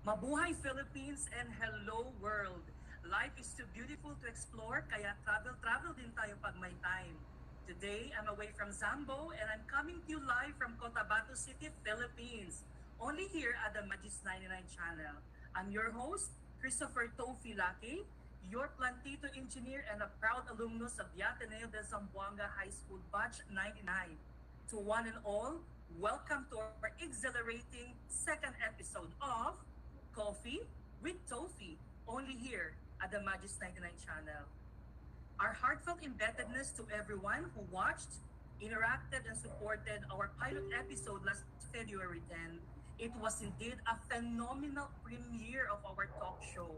Mabuhay Philippines and hello world! Life is too beautiful to explore kaya travel din tayo pag may time. Today, I'm away from Zambo and I'm coming to you live from Cotabato City, Philippines. Only here at the Magis 99 channel. I'm your host, Christopher Tofi Laki, your plantito engineer and a proud alumnus of the Ateneo de Zamboanga High School Batch 99. To one and all, welcome to our exhilarating second episode of Coffee with Tofi, only here at the Magis 99 channel. Our heartfelt indebtedness to everyone who watched, interacted, and supported our pilot episode last February 10. It was indeed a phenomenal premiere of our talk show.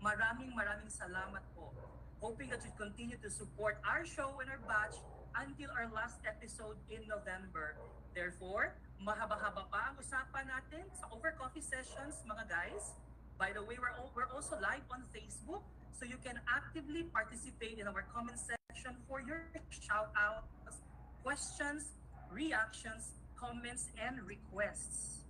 Maraming salamat po. Hoping that you continue to support our show and our batch until our last episode in November. Therefore, mahaba-haba pa ang usapan natin sa Over Coffee Sessions, mga guys. By the way, we're also live on Facebook, so you can actively participate in our comment section for your shout-outs, questions, reactions, comments, and requests.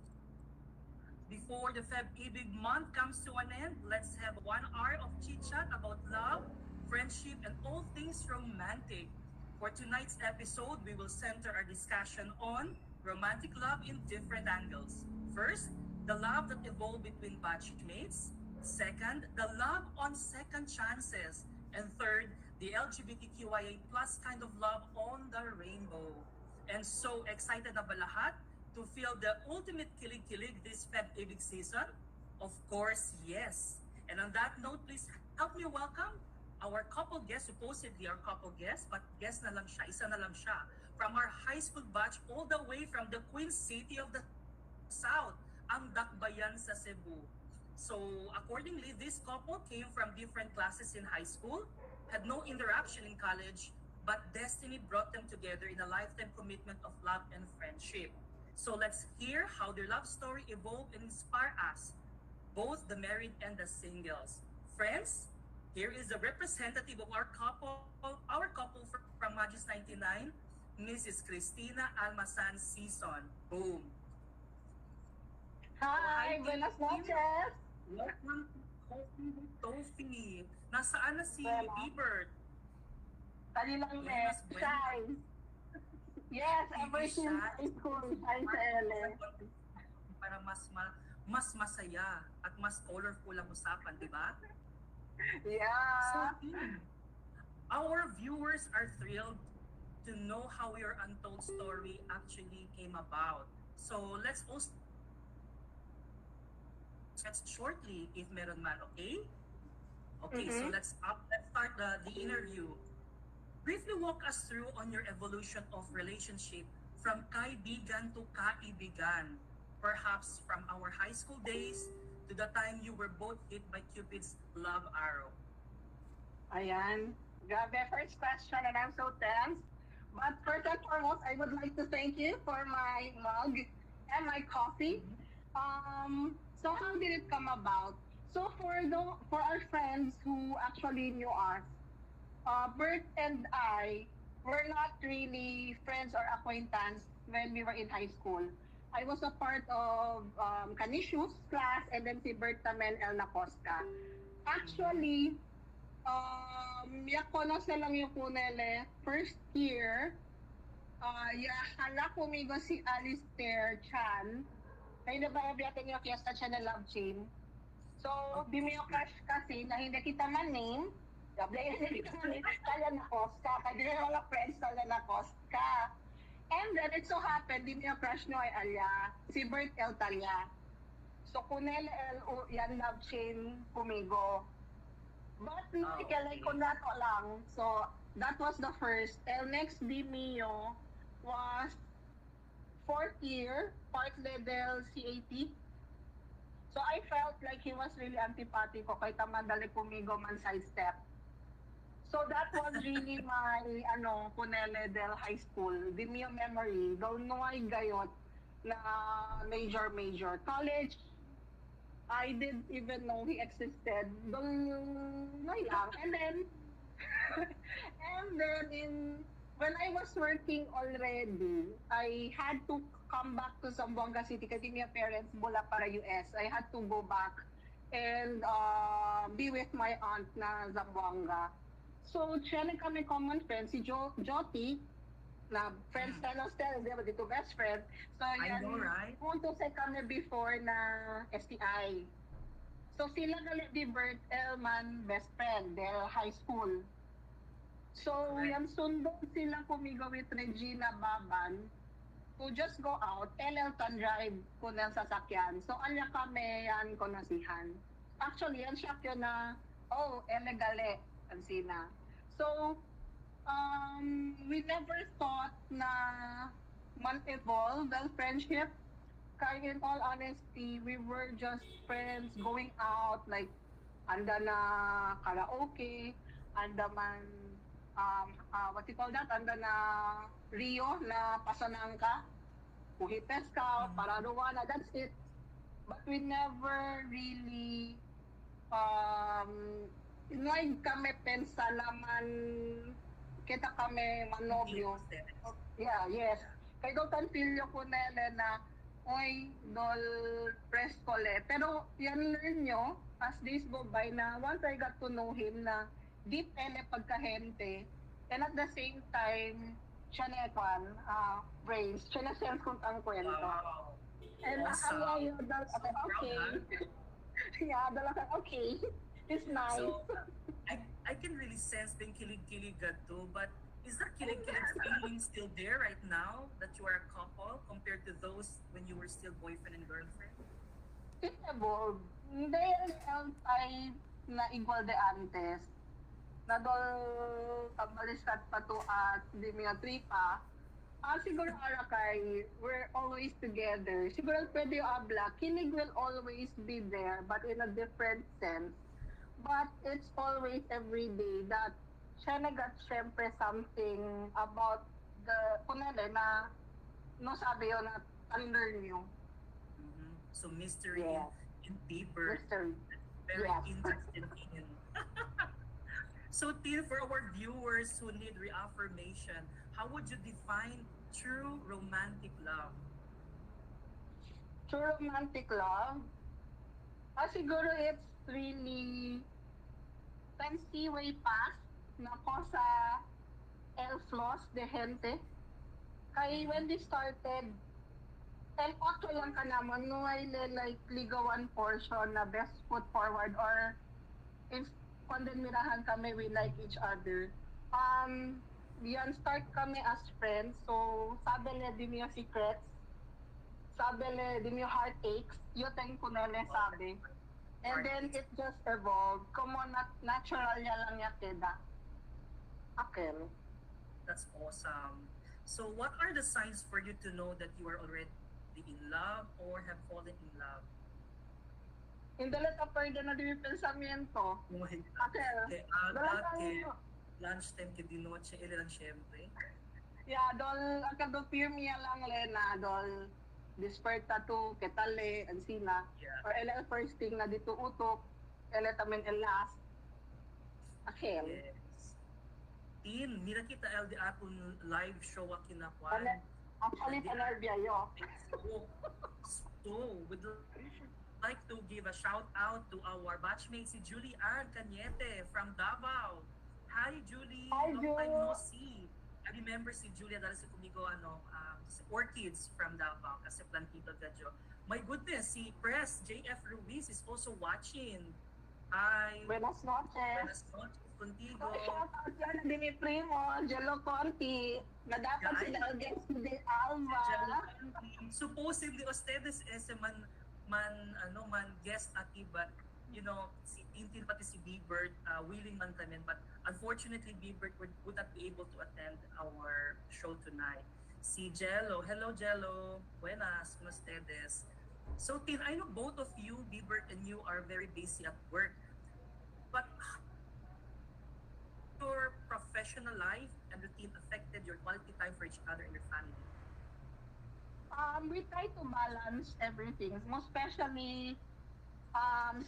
Before the Feb-Ibig month comes to an end, let's have 1 hour of chit-chat about love, friendship, and all things romantic. For tonight's episode, we will center our discussion on romantic love in different angles. First, the love that evolved between batchmates. Second, the love on second chances. And third, the LGBTQIA plus kind of love on the rainbow. And so excited na ba lahat to feel the ultimate kilig-kilig this Feb-Ibig season? Of course, yes. And on that note, please help me welcome our couple guest, supposedly our couple guest, but guest na lang siya, isa na lang siya, from our high school batch all the way from the Queen City of the South, ang Dakbayan sa Cebu. So accordingly, this couple came from different classes in high school, had no interaction in college, but destiny brought them together in a lifetime commitment of love and friendship. So let's hear how their love story evolved and inspire us, both the married and the singles. Friends, here is the representative of our couple from Magis 99, Mrs. Cristina Almasan Season. Boom. Hi, buenas noches. Welcome to Coffee with Tofi. Nasaan na si Bueno. Ebert? Kanilang Buenas, buenas. shy. Yes, Hindi ever since shy. high school, shy sa LA. Para mas masaya at mas colorful ang usapan, di ba? Yeah. So, our viewers are thrilled to know how your untold story actually came about. So, let's also chat shortly if meron man, okay? Okay, so let's start the interview. Briefly walk us through on your evolution of relationship from kaibigan to kaibigan. Perhaps from our high school days to the time you were both hit by Cupid's love arrow. Ayan. Grabe, first question and I'm so tense. But first and foremost, I would like to thank you for my mug and my coffee. So how did it come about? So for our friends who actually knew us, Bert and I were not really friends or acquaintance when we were in high school. I was a part of Canisius class and then si Bert naman El Nacosta. Actually, yakonos na lang yung kunele first year. Hala kumigo si Alistair Chan. May nabayabiyatin yung fiesta siya na love chain. So, di mo yung crush kasi na hindi kita man-name. Gablay na kita man-name. Tala na Costa. Kaya di na mga friends tala na Costa. And then, it so happened, di mo yung crush nyo ay Alya. Si Bert El Talya. So, kunel El yan love chain kumigo. But, nakikalay ko na to lang. So, that was the first. El next di Mio was fourth year, part level CAT. So I felt like he was really antipati ko kay tamadali kumigo man sidestep. So that was really my Punele del High School. Di mo yung memory. Don't know ay gayot na major. College, I didn't even know he existed. Don't know lang. And then when I was working already, I had to come back to Zamboanga City kasi my parents mula para US. I had to go back and be with my aunt na Zamboanga. So, siya na kami common friend, si Joti, na friends na ng Stella, di ba? Dito best friend. So, I yan, know, right? punto sa kami before na STI. So, sila galit di Bert Elman, best friend, their high school. So, Correct. yan sundo sila pumigo with Regina Baban to just go out, Elton Drive ko ng sasakyan. So, anya kami yan ko nasihan. Actually, yan siya yun na, elegale, ang sina. So, we never thought na man-evolve ang friendship. Kaya in all honesty, we were just friends going out, like, anda na karaoke, anda man, what you call that, anda na Rio na pasanangka, uhipes ka, pararuana, that's it. But we never really, like kami pensa naman, kita kami manobyo. Yeah, yes. Kaya daw tanpilyo ko nele na, oy, dol press ko le. Pero yan learn nyo, as days go by na, once I got to know him na deep ele pagkahente, and at the same time, siya na kwan, brains, siya na sense kung ang kwento. Wow. And Awesome. ayaw dal, So proud, okay. huh? Yeah, dala ka, okay. It's nice. So, I can really sense the kilig-kilig too, but is that kilig-kilig feeling still there right now that you are a couple compared to those when you were still boyfriend and girlfriend? It evolved. Hindi yung type na igual de antes. Nadol tabaliskat pa to at di mga tripa. Siguro ara kay we're always together. Siguro pwede yung abla. Kilig will always be there but in a different sense. But it's always every day that siya nagat syempre something about the kunale na no sabi yun na unlearn you. So mystery Yes. and deeper, Mystery. very Yes. interested in. So Tin, for our viewers who need reaffirmation, how would you define true romantic love? True romantic love, siguro it's really fancy way past na ko sa El Flos de Gente. Kaya when they started, and okay lang ka naman, no ay like ligawan portion na best foot forward or if kondemirahan kami, we like each other. Yan, start kami as friends. So, sabi le di mo secrets. Sabi le di mo heartaches. Yun tayong kunele sabi. And then it just evolved. Como natural niya lang niya keda. Akin. That's awesome. So what are the signs for you to know that you are already in love or have fallen in love? Hindi lang pwede na di pensamiento. Oh my God. Akin. Kay Dala agad, kang, kay lunchtime, kay dinoche, ili lang syempre. yeah, dol, akan do peer miya lang Lena, dol, disperta to, ketale, ansina. Yeah. Or ele first thing na dito utok, ele tamen el last. Akin. Yes. Tin, mira kita LD atong live show a kinakwan. Actually, panarbia yo. So, we'd like to give a shout out to our batchmate si Julie Ann Cañete from Davao. Hi Julie, Hi, long time Ju. no see. I remember si Julia dahil si kumigo si Orchids from Davao kasi plantito gadyo. My goodness, si Press JF Ruiz is also watching. Hi. Buenas noches. Buenas noches contigo. So, shout out yan na Dimi Primo, Jello Conti, na dapat Yeah, sila against the Alva. Supposedly ustedes es man guest ati, but you know si Tintin pati si Bieber willing man tamen, but unfortunately Bieber would not be able to attend our show tonight. Si Jello, hello Jello, buenas, como ustedes? So Tin, I know both of you, Bieber and you, are very busy at work, but your professional life and routine affected your quality time for each other and your family? We try to balance everything, most especially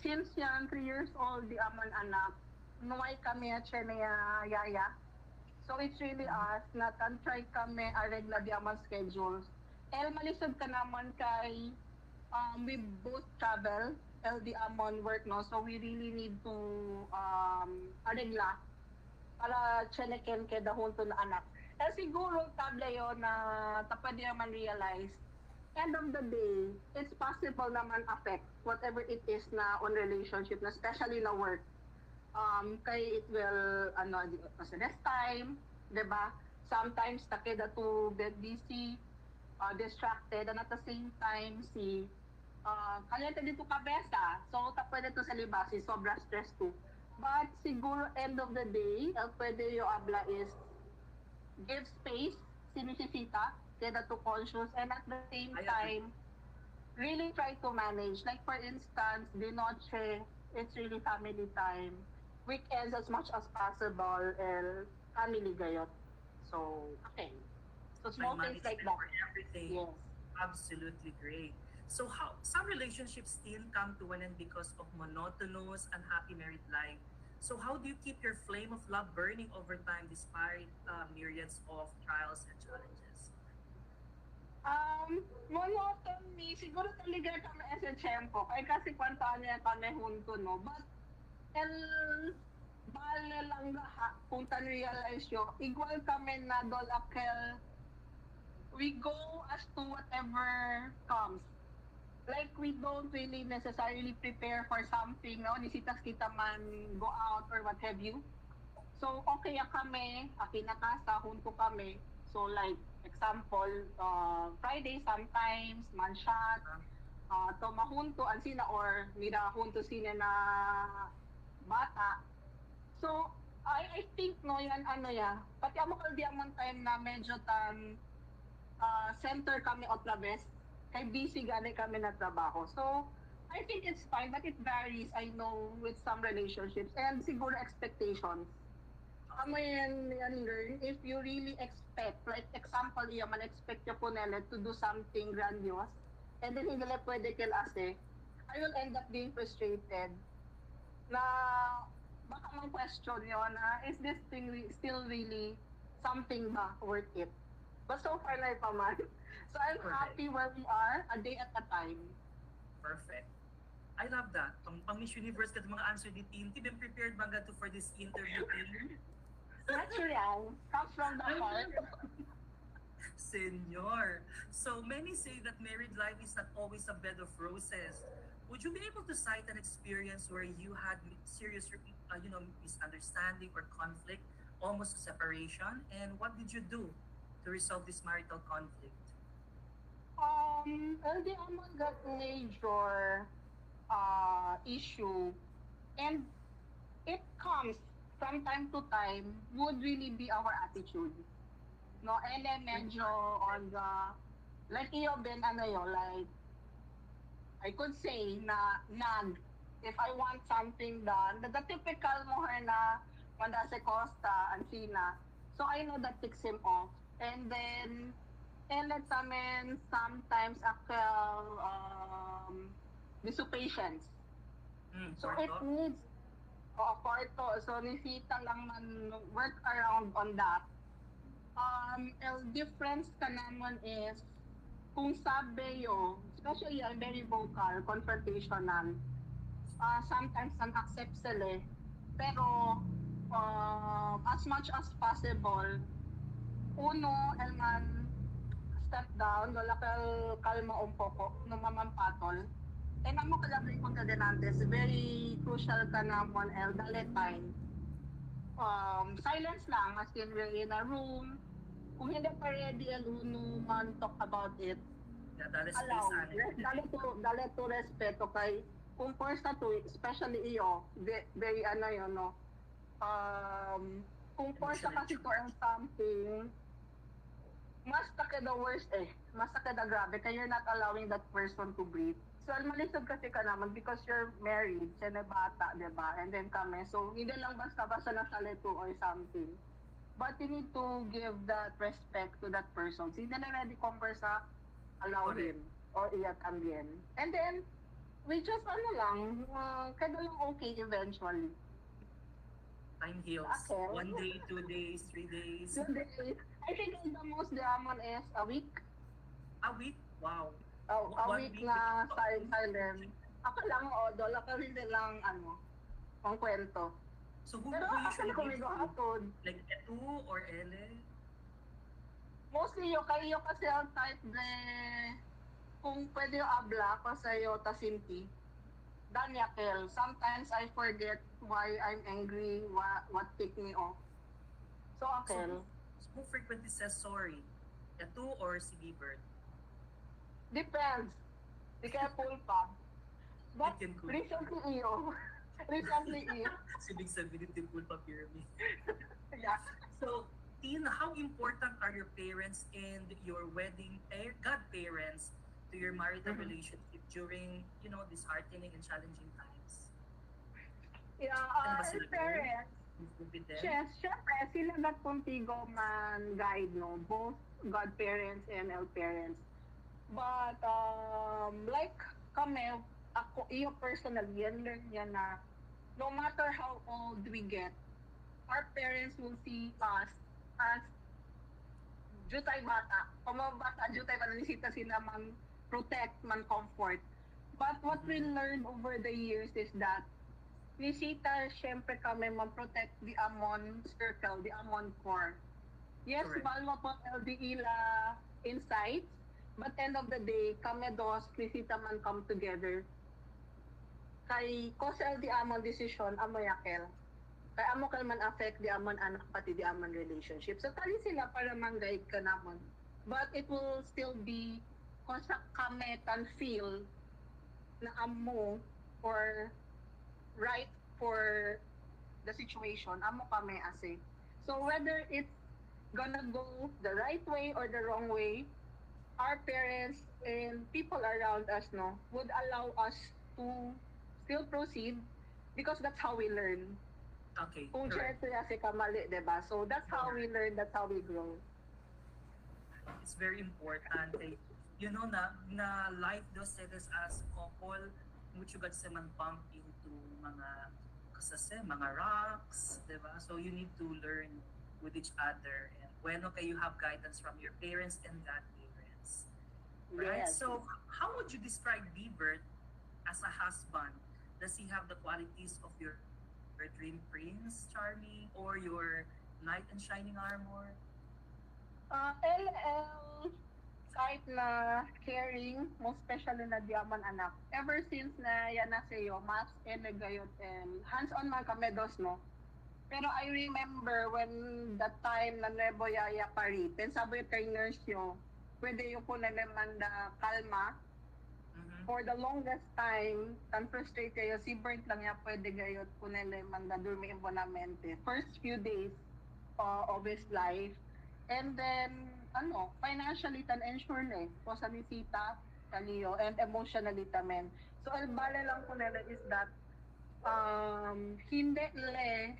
since yan 3 years old, di aman anak, nuway kami at siya niya yaya. So it's really us na try kami regla di aman schedules. El malisod ka naman kay we both travel LD amon work no, so we really need to regla para checken ke dahon to na anak. Eh siguro table yon na tapad naman realize end of the day, it's possible naman affect whatever it is na on relationship, na especially na work. Kay it will, kasi next time, di ba? Sometimes, takeda to get busy, distracted, and at the same time, kaliente dito kabesa. So, pwede to sa libasi, sobra stress too. But siguro, end of the day, pwede yung abla is give space, sinisisita, keda to conscious, and at the same I agree. time, really try to manage. Like for instance, the noche, it's really family time. Weekends as much as possible, family gayot. So, okay. So May small things like management that. for everything. Yes. Absolutely great. So how some relationships still come to an end because of monotonous, unhappy married life. So how do you keep your flame of love burning over time despite myriads of trials and challenges? Monotony, siguro talaga kami as a tiyempo. Kaya kasi kwantaan niya kami hunto, no? But, el, bale lang ha, kung tan-realize nyo, igual kami na dol akel, we go as to whatever comes. Like, we don't really necessarily prepare for something, no? Nisitas kita man go out or what have you. So, okay kami, kinakasa, hunto kami. So, like, example, Friday sometimes, manshot, tomahunto, ansina, or nirahunto sina na bata. So, I think, no, yan, pati amo kaldi amon time na medyo center kami otra vez, kay busy gani kami na trabaho. So, I think it's fine, but it varies, I know, with some relationships, and siguro expectations. Amo yan learn, if you really expect, like example, iya man expect niya po nila to do something grandiose, and then hindi nila pwede kilase, I will end up being frustrated na baka mang question yun na, is this thing still really something ba worth it? But so far na pa man. So I'm happy where we are, a day at a time. Perfect. I love that. Pang Miss Universe kat mga answer ni Team. Been prepared ba to for this interview, Team? Natural, comes from the heart. Senor. So many say that married life is not always a bed of roses. Would you be able to cite an experience where you had serious, misunderstanding or conflict, almost a separation? And what did you do to resolve this marital conflict? Hindi naman got major issue, and it comes from time to time, would really be our attitude. No, and then medyo on the, like iyo Ben, like, I could say na if I want something done, the typical mo na manda sa Costa and Sina. So I know that ticks him off. And then, let's sometimes actual dissipations. So it needs kwarto. So nisita lang man work around on that. El difference ka naman is kung sabi yo, especially I'm very vocal, confrontational. Sometimes non-accept sila. Pero as much as possible, uno, el man step down, wala kal kalma un poco, no mamampatol. And amo kalabay kong kadenantes, very crucial ka naman, el dali time. Silence lang, as in we're in a room. Kung hindi pa ready, el uno man talk about it. Yeah, that is Allow. space. Dali to respeto kay kung first na to, especially iyo, very yun, no? Kung first na kasi to and something, mas the worst mas grabe, kaya you're not allowing that person to breathe. So, malisod kasi ka naman because you're married, siya na bata, diba? And then kami, so hindi lang basta-basta na salito or something. But you need to give that respect to that person. So, hindi na ready conversa, allow him or iya también. And then, we just, kada lang okay eventually. Time heals. Okay. 1 day, 2 days, 3 days. 2 days. I think the most diamond is a week. A week? Wow. Oh, a One week week na without silent. Ako lang, dola ka rin nilang, ang kwento. So who, Pero who actually, usually gives kumigo you? hapon. Like Etu or Ele? Mostly kayo kasi ang type na, kung pwede yung abla ko sa'yo, tasinti. Danyakel. Sometimes I forget why I'm angry, what ticked me off. So, So Akel. who frequently says sorry? Etu or si Bieber? Depends. Di kaya full pa. But It can cool. recently iyo. Recently iyo. Si Big Sabihin, it cool pa pyramid. Yeah. So, Tina, how important are your parents and your wedding godparents to your marital Mhm. relationship during, these heartening and challenging times? Yeah, Ano ba sila parents. You've been there? Yes, syempre, sila nagpuntigo man guide, no? Both godparents and parents. But, like kami, iyo personally, yan learn niya na no matter how old we get, our parents will see us as jutay bata. Kung mga bata, jutay pa nanisita sila man protect, man comfort. But what we learned over the years is that nisita, syempre kami man-protect the Amon circle, the Amon core. Yes, Correct. balwa po LDE la insights, but end of the day, kami dos, nisita man come together. Kay ko sa LD Amon decision, amo yakel. Kaya amo kal man affect di amon anak pati di amon relationship. So tali sila para man-guide ka namon. But it will still be kung sa kami tan feel na amo or right for the situation, amo kami ase. So whether it's gonna go the right way or the wrong way, our parents and people around us would allow us to still proceed because that's how we learn. Okay, Kung correct. syempre kasi kamali, diba? So that's how we learn, that's how we grow. It's very important. Na life does set us as couple, which you got sa man bump into mga rocks, diba? So you need to learn with each other. And bueno kayo have guidance from your parents and godparents. Right? Yes. So how would you describe Bieber as a husband? Does he have the qualities of your dream prince, Charming, or your knight in shining armor? LL, kahit na caring, most especially na diaman anak. Ever since na yan na sa'yo, mas gayot and hands-on man kami dos, no? Pero I remember when that time na Nuevo Yaya paritin, sabi kay nurse yo, pwede yung po naman na kalma. For the longest time, tan frustrate kayo, si Bert lang niya pwede gayot po naman na durmi imbonamente. First few days of his life. And then, financially tan ensure na po sa nisita, kaniyo, and emotionally tamen. So, el bale lang po nila is that, hindi le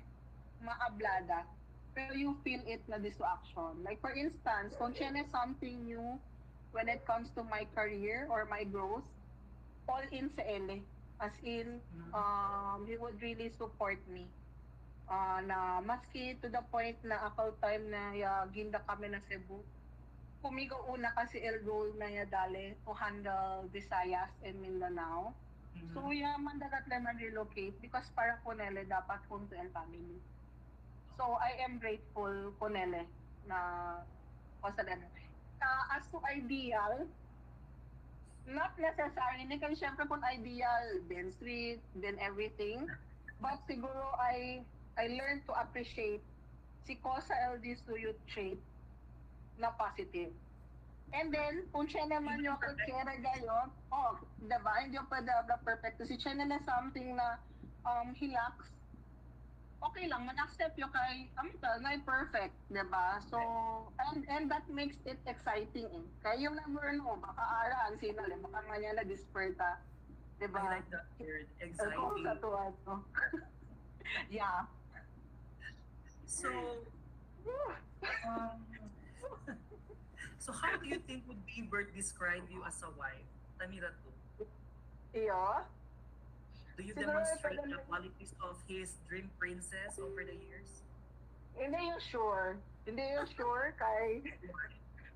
maablada, pero you feel it na distraction. Like, for instance, kung siya na something new when it comes to my career or my growth, all in sa ele. As in, he would really support me. Na maski to the point na ako time na ginda kami na Cebu, kumigo una kasi el role na dali to handle Visayas and Mindanao. So, mandagat lang relocate because para po nele dapat home to el family. So, I am grateful po nele na kosalan. As to ideal, not necessarily, kasi syempre kung ideal, then street, then everything. But siguro I learned to appreciate si ko sa LD Suyut trait na positive. And then, kung siya naman yung kera gayon, diba, hindi yung pwede abla perfect. Si siya na something na he lacks, okay lang, man-accept yung kay, na perfect, diba? So, and that makes it exciting eh. Kaya yung never know, baka araan sila, baka nga niya na-disperta, diba? I like that word, exciting. Sa tuwa, no? Yeah. So, so how do you think would Bieber describe you as a wife? Tamira too. Iyo? Do you Siguro demonstrate pwede the qualities of his dream princess over the years? Hindi yung sure. Hindi yung sure kay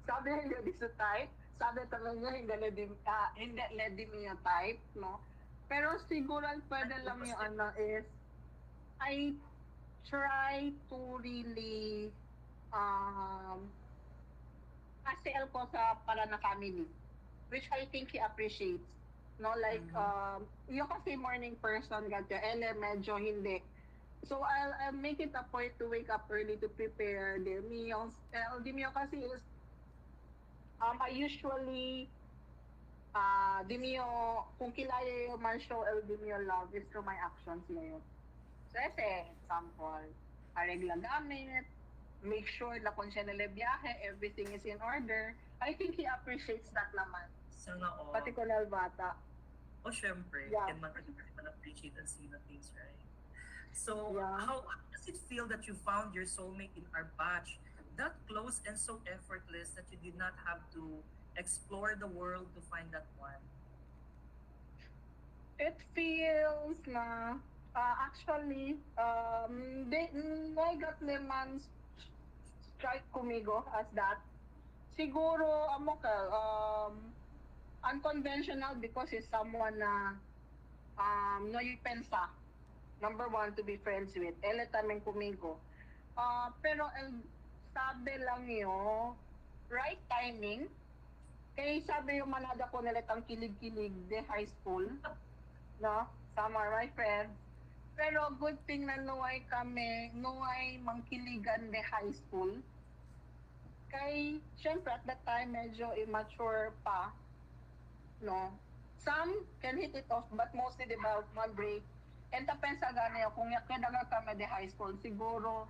sabi niya hindi sa type. Sabi talaga niya hindi lady mo yung type, no? Pero siguro ang pwede lang yung ano is I try to really um ASL ko sa para na family, which I think he appreciates. No, like, Mhm. yung kasi morning person, gadya, medyo hindi. So, I'll make it a point to wake up early to prepare their meals. The meal kasi is, I usually, the meal, kung kilala yung Marshall El Demio love is through my actions ngayon. So, example, arregla gamit, make sure na kung siya nalabiyahe, everything is in order. I think he appreciates that naman. Sana all. Particular bata. Oh, syempre. Yeah. Can man appreciate and see the things, right? So, Yeah. how does it feel that you found your soulmate in our batch? That close and so effortless that you did not have to explore the world to find that one. It feels na, actually, they got lemons strike kumigo as that. Siguro, unconventional because he's someone na, no you pensa. Number one, to be friends with. Ele tamang kumigo. Pero, sabi lang yun, right timing. Kaya sabi yung manada ko nilatang kilig-kilig de high school. No? Some are my friends. Pero good thing na nuway mangkiligan de high school. Kay, syempre at that time, medyo immature pa. No? Some can hit it off, but mostly, di ba, one break. And tapensa gani kung kadagal kami de high school, siguro,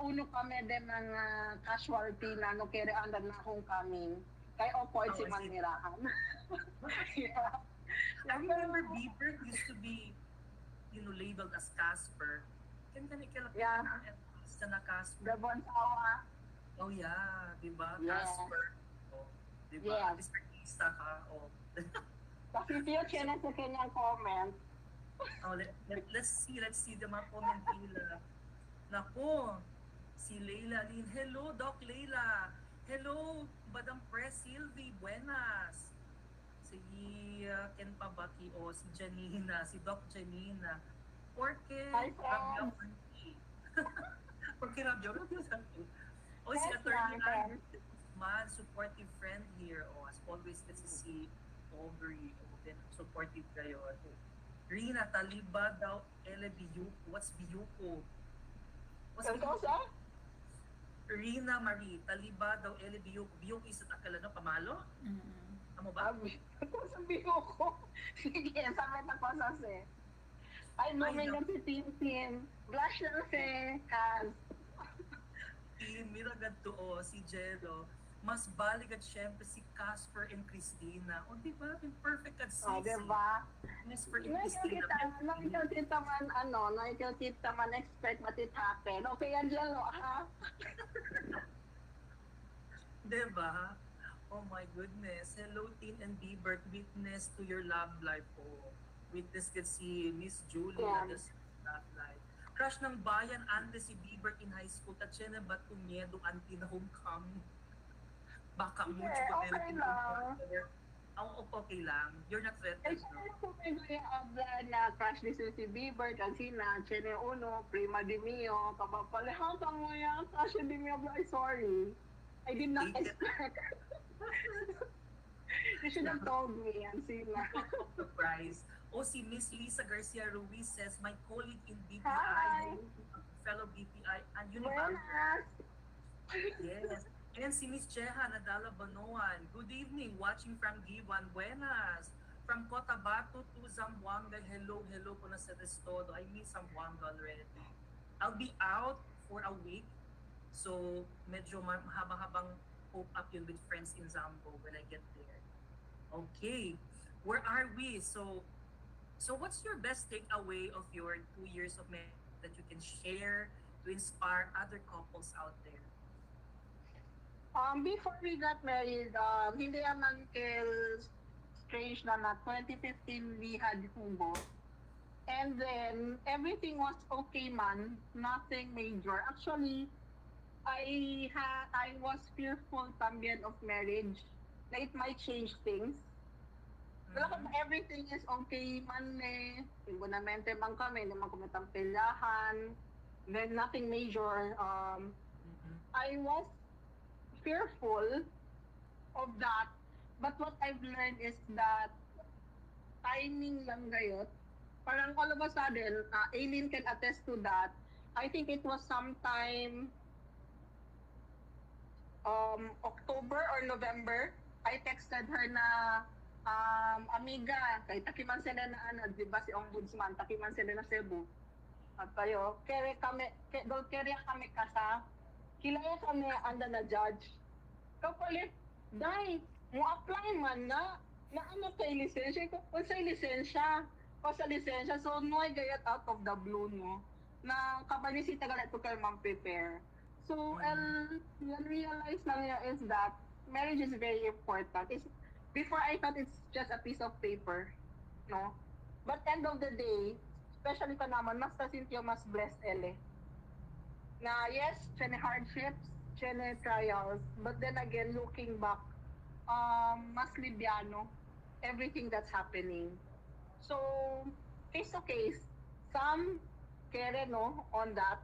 uno kami de mga casualty na no kere andan na akong coming. Kay opoid si I see. manirahan. Yeah. I remember Bieber used to be, labeled as Casper. Can kilala Yeah. na Casper? Gabon sawa. Oh yeah, di ba? Yes. Casper. Oh, di ba? Yes. At least artista ka. Oh. Kasi siya siya na sa kanyang comment. Oh, let's see the mga comment nila. Nako, si Leila Lin. Hello, Doc Leila. Hello, Madam Press Sylvie. Buenas. Si Ken Pabaki o si Janina, si Doc Janina. Porque Hi, friends. Porque Rabjo o si Yes, Attorney ma'am. Man, supportive friend here. O, as always, let's see Aubrey. O, then, supportive kayo. Rina, taliba daw, ele biyuko. What's biyuko? What's biyuko? Rina Marie, taliba daw, ele biyuko. Biyuko is at akala na pamalo? Amo ba? Sabi ko. Sige, sabi na ko sa se. Ay, lumingan si Tintin. Blush na si Kaz. Miragad to o, si Jello. Mas balik at syempre si Casper and Christina. O, di ba? Perfect at sexy. O, diba? Casper and Christina. Nakikita man expect what it happen. Okay, Angelo, ha? Diba? Oh my goodness. Hello, Tin and Bieber. Witness to your love life po. Witness ka si Miss Julie Yeah. sa love life. Crush ng bayan, ande si Bieber in high school. Tatsya na ba tumyedo anti na homecoming? Baka mucho Yeah, pa okay lang. Okay lang. You're not Ay, threatened, siya no? yung kumigay na crush ni si Bieber, kasi na, Chene Uno, Prima Di Mio, kapapalihatan mo yan, Tasha Di Mio, I'm sorry. I did not expect. You should have told me, yan sila. Surprise. O si Miss Lisa Garcia Ruiz says, my colleague in BPI, Hi. fellow BPI, and Unibank. Buenas. Yes. And si Miss Cheha Nadala Banoan. Good evening, watching from Giwan. Buenas. From Cotabato to Zamboanga. Hello po na sa Testodo. I miss Zamboanga already. I'll be out for a week. So, medyo mahaba-habang hope up yun with friends in Zambo when I get there. Okay. Where are we? So what's your best takeaway of your 2 years of marriage that you can share to inspire other couples out there? Before we got married, hindi naman strange na 2015 we had hubo. And then, everything was okay man, nothing major. Actually, I was fearful también of marriage. Na it might change things. Wala Mhm. kung everything is okay man eh. Igualmente man kami, hindi man kami tampilahan. Then nothing major. Mhm. I was fearful of that. But what I've learned is that timing lang gayot. Parang all of a sudden, Aileen can attest to that. I think it was sometime October or November. I texted her na, amiga, kay takiman sila na ano, di ba si Ombudsman, takiman sila na Cebu. At tayo, kere kami kasa, kilaya kami anda na judge. Kapalit, dai, mo apply man na ano kay lisensya ko, kung sa lisensya, so no I gayat out of the blue no, na kabali si tagala to kay prepare. So, and realize lang niya is that marriage is very important. Before I thought it's just a piece of paper, no? But end of the day, especially ka naman, mas tasintiyo mas blessed ele. Na yes, chene hardships, chene trials, but then again, looking back, mas libyano, everything that's happening. So, case to case, some kere no on that,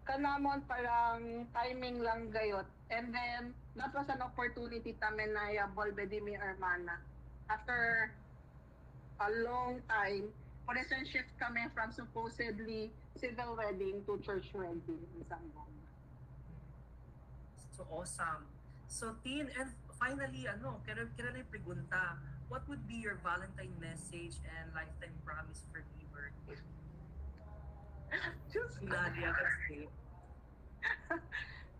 kanamon parang timing lang gayot. And then, that was an opportunity tamen na bolbe di mi hermana. After a long time, for reason shift kami from supposedly civil wedding to church wedding in Zamboanga. So awesome. So Tin, and finally, ano, kaya na yung pregunta, what would be your Valentine message and lifetime promise for Bieber? Just, Nadia can say.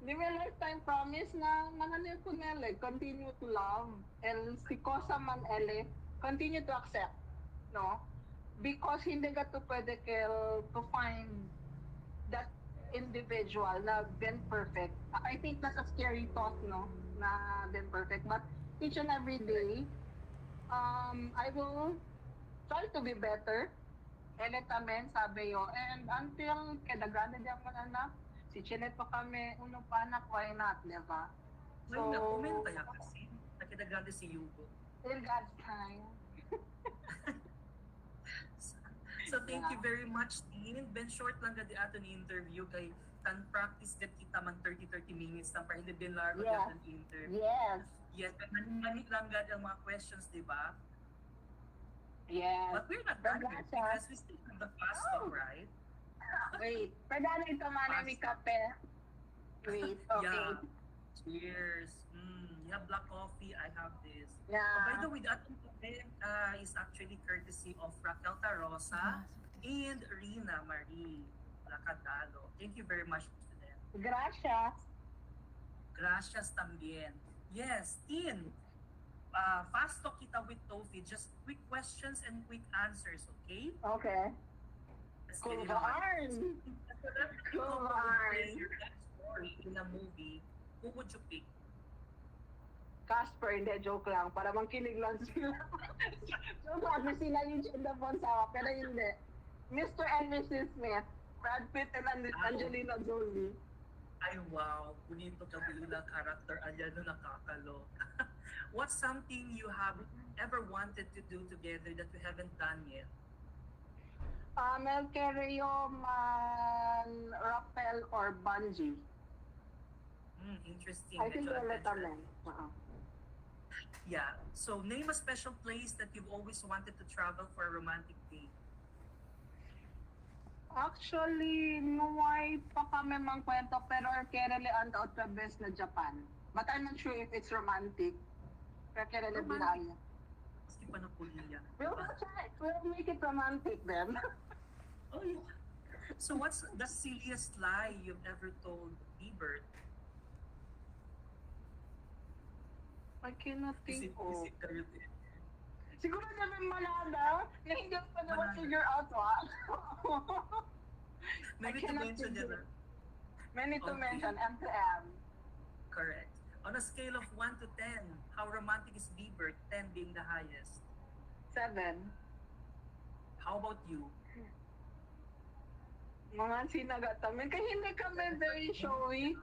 di may lifetime promise na nanganil ko nele, continue to love, and si Kosa man ele, continue to accept, no? Because hindi ka to pwede to find that individual na been perfect. I think that's a scary thought, no? Na been perfect. But each and every day, I will try to be better. Eletamen, sabi yo. And until kadagrande di ang anak, si Chinet pa kami, uno pa anak, why not, di ba? May na-comment kaya kasi, nakidaganda si Yugo. In God's time. So thank you very much, Tin. Ben short lang gadi ato ni interview kay tan practice gat kita man 30 minutes lang para hindi din largo Yeah. ato ni interview. Yes. Yes, mani lang gadi ang mga questions, di ba? Yes. But we're not done yet Congrats, because we still have the fast talk, right? Wait. Pwede ito man mi kape. Wait. Okay. Yeah. Cheers. You have black coffee, I have this. Yeah. By the way, the ating event is actually courtesy of Raquel Tarosa and Rina Marie Lacadalo. Thank you very much to them. Gracias. Gracias también. Yes, Tin, fast talk kita with Tofi. Just quick questions and quick answers, okay? Okay. Let's Cool get it on. barn. Cool barn. Your life story in a movie, who would you pick? Casper, hindi, joke lang. Para mangkinig lang sila. Joke lang, sila yung Genda Bonsawa, pero hindi. Mr. and Mrs. Smith, Brad Pitt and Angelina Jolie. Ay, wow. Bonito ka bilang character. Ayan na nakakalo. What's something you have ever wanted to do together that you haven't done yet? Mel Carreo, man, Rappel, or Bungie. Interesting. I think Medyo wala adventurous. tamen. Yeah. So, name a special place that you've always wanted to travel for a romantic date. Actually, nuway pa kami mang kwento, pero kerele ang otra best na Japan. But I'm not sure if it's romantic. Pero kerele Romantic. bilaya. Maski pa na Korea. We'll try. We'll make it romantic then. Oh, yeah. So, what's the silliest lie you've ever told Bieber? I cannot think of. Isip ka rin eh. Siguro namin malada na hindi ko pa naman figure out Maybe to cannot mention think yun. of- Many to Okay. mention, M to M. Correct. On a scale of 1 to 10, how romantic is Bieber? 10 being the highest. 7. How about you? Mga sinagatamin. Kaya hindi kami very showy.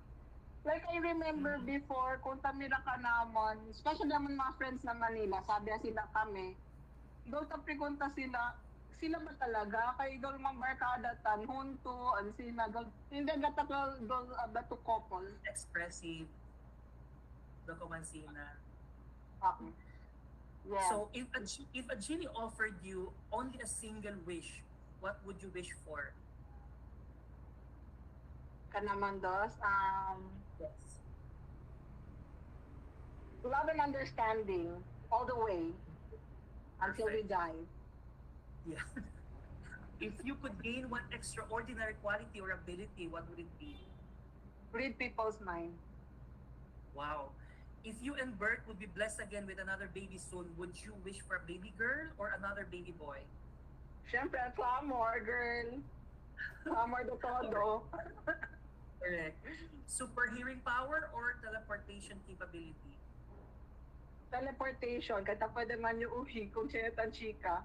Like I remember before, kung tamira ka naman, especially naman mga friends na Manila, sabi na sila kami, doon ta pregunta sila ba talaga? Kay doon mga barkada tan, hunto, ang sina, hindi gatakal doon bato couple. Expressive. Dokumansina. Okay. Yeah. So, if a genie offered you only a single wish, what would you wish for? Kanaman dos, Yes. love and understanding all the way until we Perfect. die. Yeah. If you could gain one extraordinary quality or ability, what would it be? Read people's mind. Wow. If you and Bert would be blessed again with another baby soon, would you wish for a baby girl or another baby boy? Siyempre, clamor, girl. Clamor de todo. Correct. Super hearing power or teleportation capability? Teleportation, kaya pwede man yung uhi kung siya tan chika.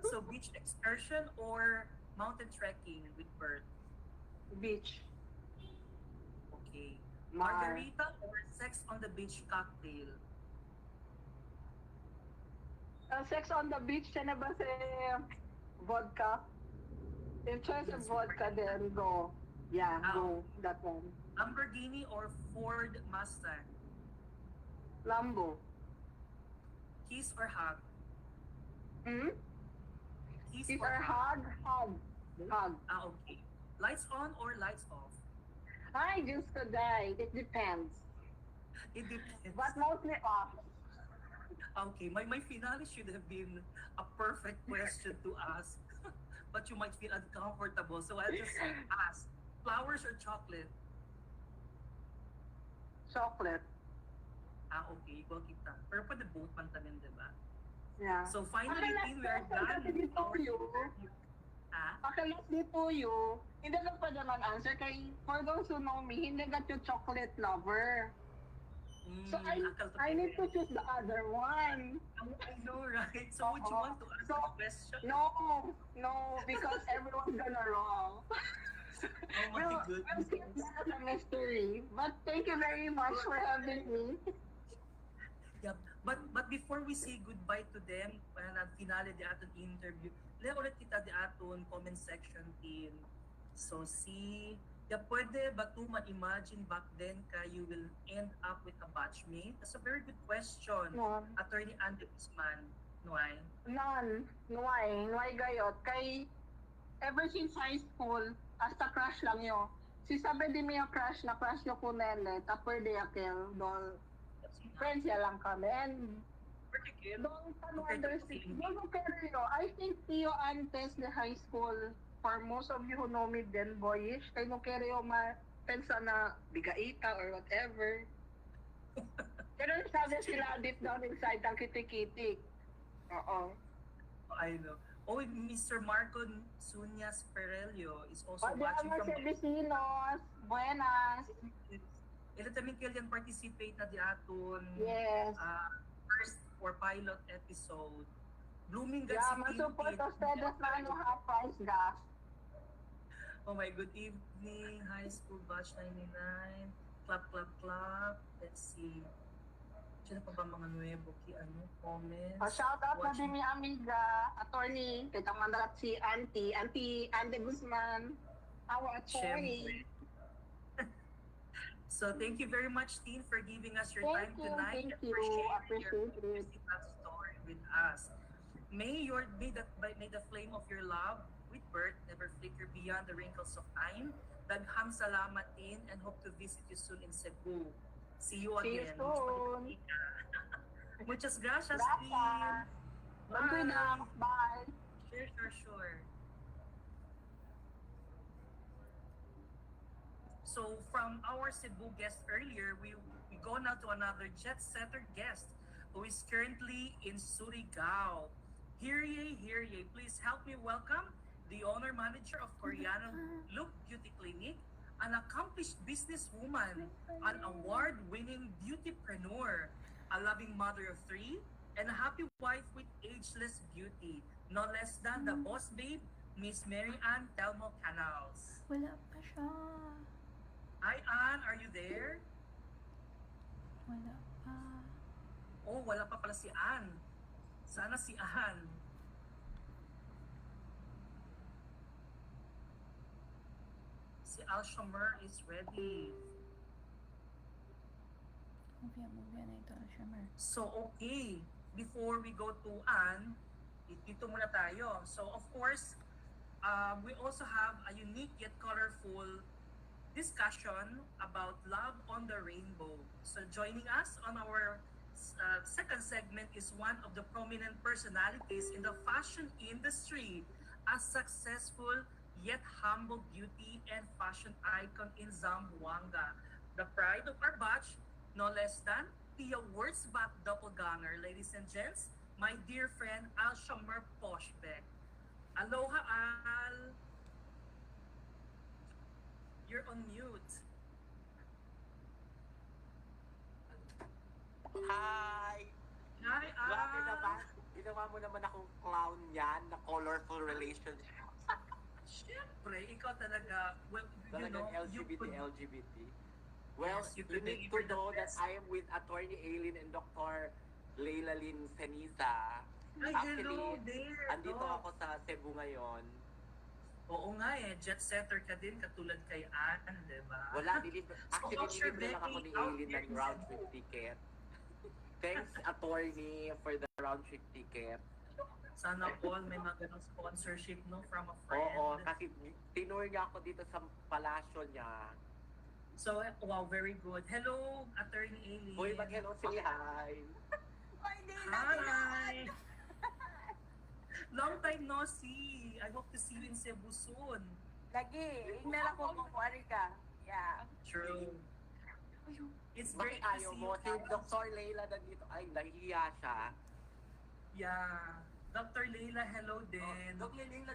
So beach excursion or mountain trekking with Bert? Beach. Okay. Mar. Margarita or sex on the beach cocktail? Sex on the beach, siya na ba si vodka? Yung choice of vodka, then go. Yeah, go. That one. Lamborghini or Ford Mustang? Lambo. Kiss or hug? Hmm? Kiss If or our hug, hug. Hug. Okay. Lights on or lights off? Hi, just ko die. It depends. It depends. But mostly off. Okay, my finale should have been a perfect question to ask, but you might feel uncomfortable. So I'll just ask, flowers or chocolate? Chocolate. Okay, igual kita. Pero pwede both man tanin, di ba? Yeah. So finally, Tin, we are done with our interview. Pakalas dito you, hindi lang pa naman answer kay for those who know me, hindi ka yung chocolate lover. So I need to choose the other one. I know, right? So would you want to ask So, a question? No, because everyone's gonna wrong. Oh my We'll goodness. keep that as a mystery. But thank you very much for having me. Yeah, but before we say goodbye to them, na finale di aton interview, le ulit kita di aton comment section Tin. So see, pwede ba to ma-imagine back then you will end up with a batchmate? That's a very good question. No. Attorney Andy Guzman, Noy. None. Nuay gayot. Kay ever since high school, hasta crush lang yo. Si sabi di mo yung crush yo kunele, tapos di akil, dol. Friends ya lang kami. And don't understand. Don't carry yo. I think Tio antes the high school, for most of you who know me then boyish, kay no carry yo pensa na bigaita or whatever. Pero sabi sila deep down inside ang kitik-kitik. Oo. I know. Oh, Mr. Marco Sunyas Perelio is also Pwede watching naman from si vecinos. Buenas. Ito tamin kailan participate na di aton Yes. first or pilot episode. Blooming God Yeah, si masupport Tintin. ustedes na ano half price gas. Oh my good evening, high school batch 99. Clap, clap, clap. Let's see. Diyan pa ba mga nuevo comments? Shout out na Watching- din mi amiga, attorney, kitang mandalat si Auntie Guzman. Our attorney. So thank you very much, Tin, for giving us your Thank time you, tonight thank and you. for sharing Appreciate your it. that story with us. May the flame of your love with Bert never flicker beyond the wrinkles of time. Daghang salamat, Tin, and hope to visit you soon in Cebu. See you See you again. soon. Muchas gracias, Tin. Gracias. Good Bye. Bye. Sure. So from our Cebu guest earlier, we go now to another jet setter guest who is currently in Surigao. Hear ye, please help me welcome the owner manager of Koreano Look Beauty Clinic, an accomplished businesswoman, an award-winning beautypreneur, a loving mother of 3, and a happy wife with ageless beauty. No less than the boss babe, Miss Mary Ann Telmo Canals. Wala pa siya. Hi, Ann. Are you there? Wala pa. Oh, wala pa pala si Ann. Sana si Ann. Si Alshomer is ready. Mubya na ito, Alshamar. So, okay. Before we go to Ann, dito muna tayo. So, of course, we also have a unique yet colorful discussion about love on the rainbow. So, joining us on our second segment is one of the prominent personalities in the fashion industry, a successful yet humble beauty and fashion icon in Zamboanga. The pride of our batch, no less than Pia Wurzbach doppelganger, ladies and gents, my dear friend Alshomer Poshbeck. Aloha, Al. You're on mute. Hi! Hi, Grabe Al. naman. Ginawa mo naman akong clown yan na colorful relationship. Siyempre, ikaw talaga, well, you know, Talagang you LGBT, could, LGBT. Well, Yes, you you could need deliver to the know that best. I am with Attorney Aileen and Dr. Leila Lynn Feniza. Ay, hello there. Andito Doc. ako sa Cebu ngayon. Oo nga eh, jet setter ka din, katulad kay Ann, di ba? Wala, actually, how's your nilibre lang ako ni Becky out Aileen there ng in round Cebu? trip ticket. Thanks, Attorney, for the round trip ticket. Sana all may mga ganong sponsorship, no, from a friend. Oo, kasi tinur niya ako dito sa palasyo niya. So, wow, very good. Hello, Attorney Aileen. Hoy, mag-hello, say hi. Ay, di Hi! Long time no see. I hope to see you in Cebu soon. Lagi, ingnan ako kung kuwari ka. Yeah. True. It's Bakit great to ayaw see mo? you. Si Dr. Leila nandito. Ay, nahihiya siya. Yeah. Dr. Leila, hello din. Dr. Leila,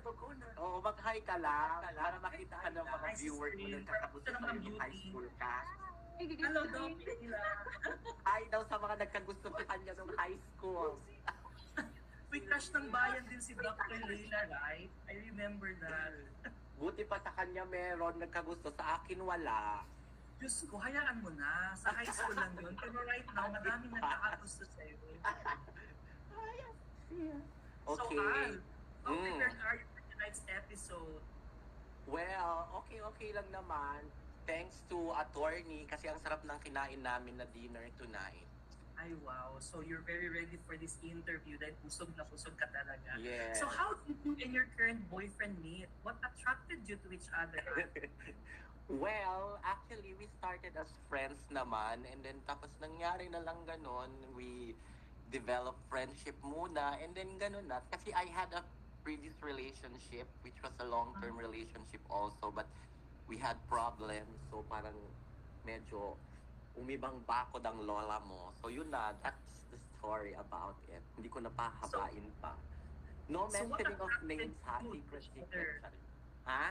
oo, mag-hi ka lang para makita ka ng mga Hi, viewers mo sister. nang kakagusto Ito sa naman yung high beauty. school ka. Hello, Dr. Leila. Hi daw sa mga nagkagusto sa kanya nung high school. We crush ng bayan din si Dr. Leila, right? I remember that. Buti pa sa kanya meron nagkagusto, sa akin wala. Diyos ko, hayaan mo na. Sa high school lang yun. Pero right now, madaming nagkakagusto sa'yo. So, Okay. Al, how Mm. prepared are you for tonight's episode? Well, okay lang naman. Thanks to Attorney kasi ang sarap ng kinain namin na dinner tonight. Ay, wow. So, you're very ready for this interview dahil pusog na pusog ka talaga. Yeah. So, how did you and your current boyfriend meet? What attracted you to each other? Al? Well, actually, we started as friends naman and then tapos nangyari na lang ganon. We developed friendship muna and then ganon na. Kasi I had a previous relationship which was a long-term relationship also but we had problems. So parang medyo umibang bakod ang lola mo. So yun na, that's the story about it. Hindi ko na pahabain pa. No So what mentioning of attracted names, ha? you to Secret, each secret. other? Ha?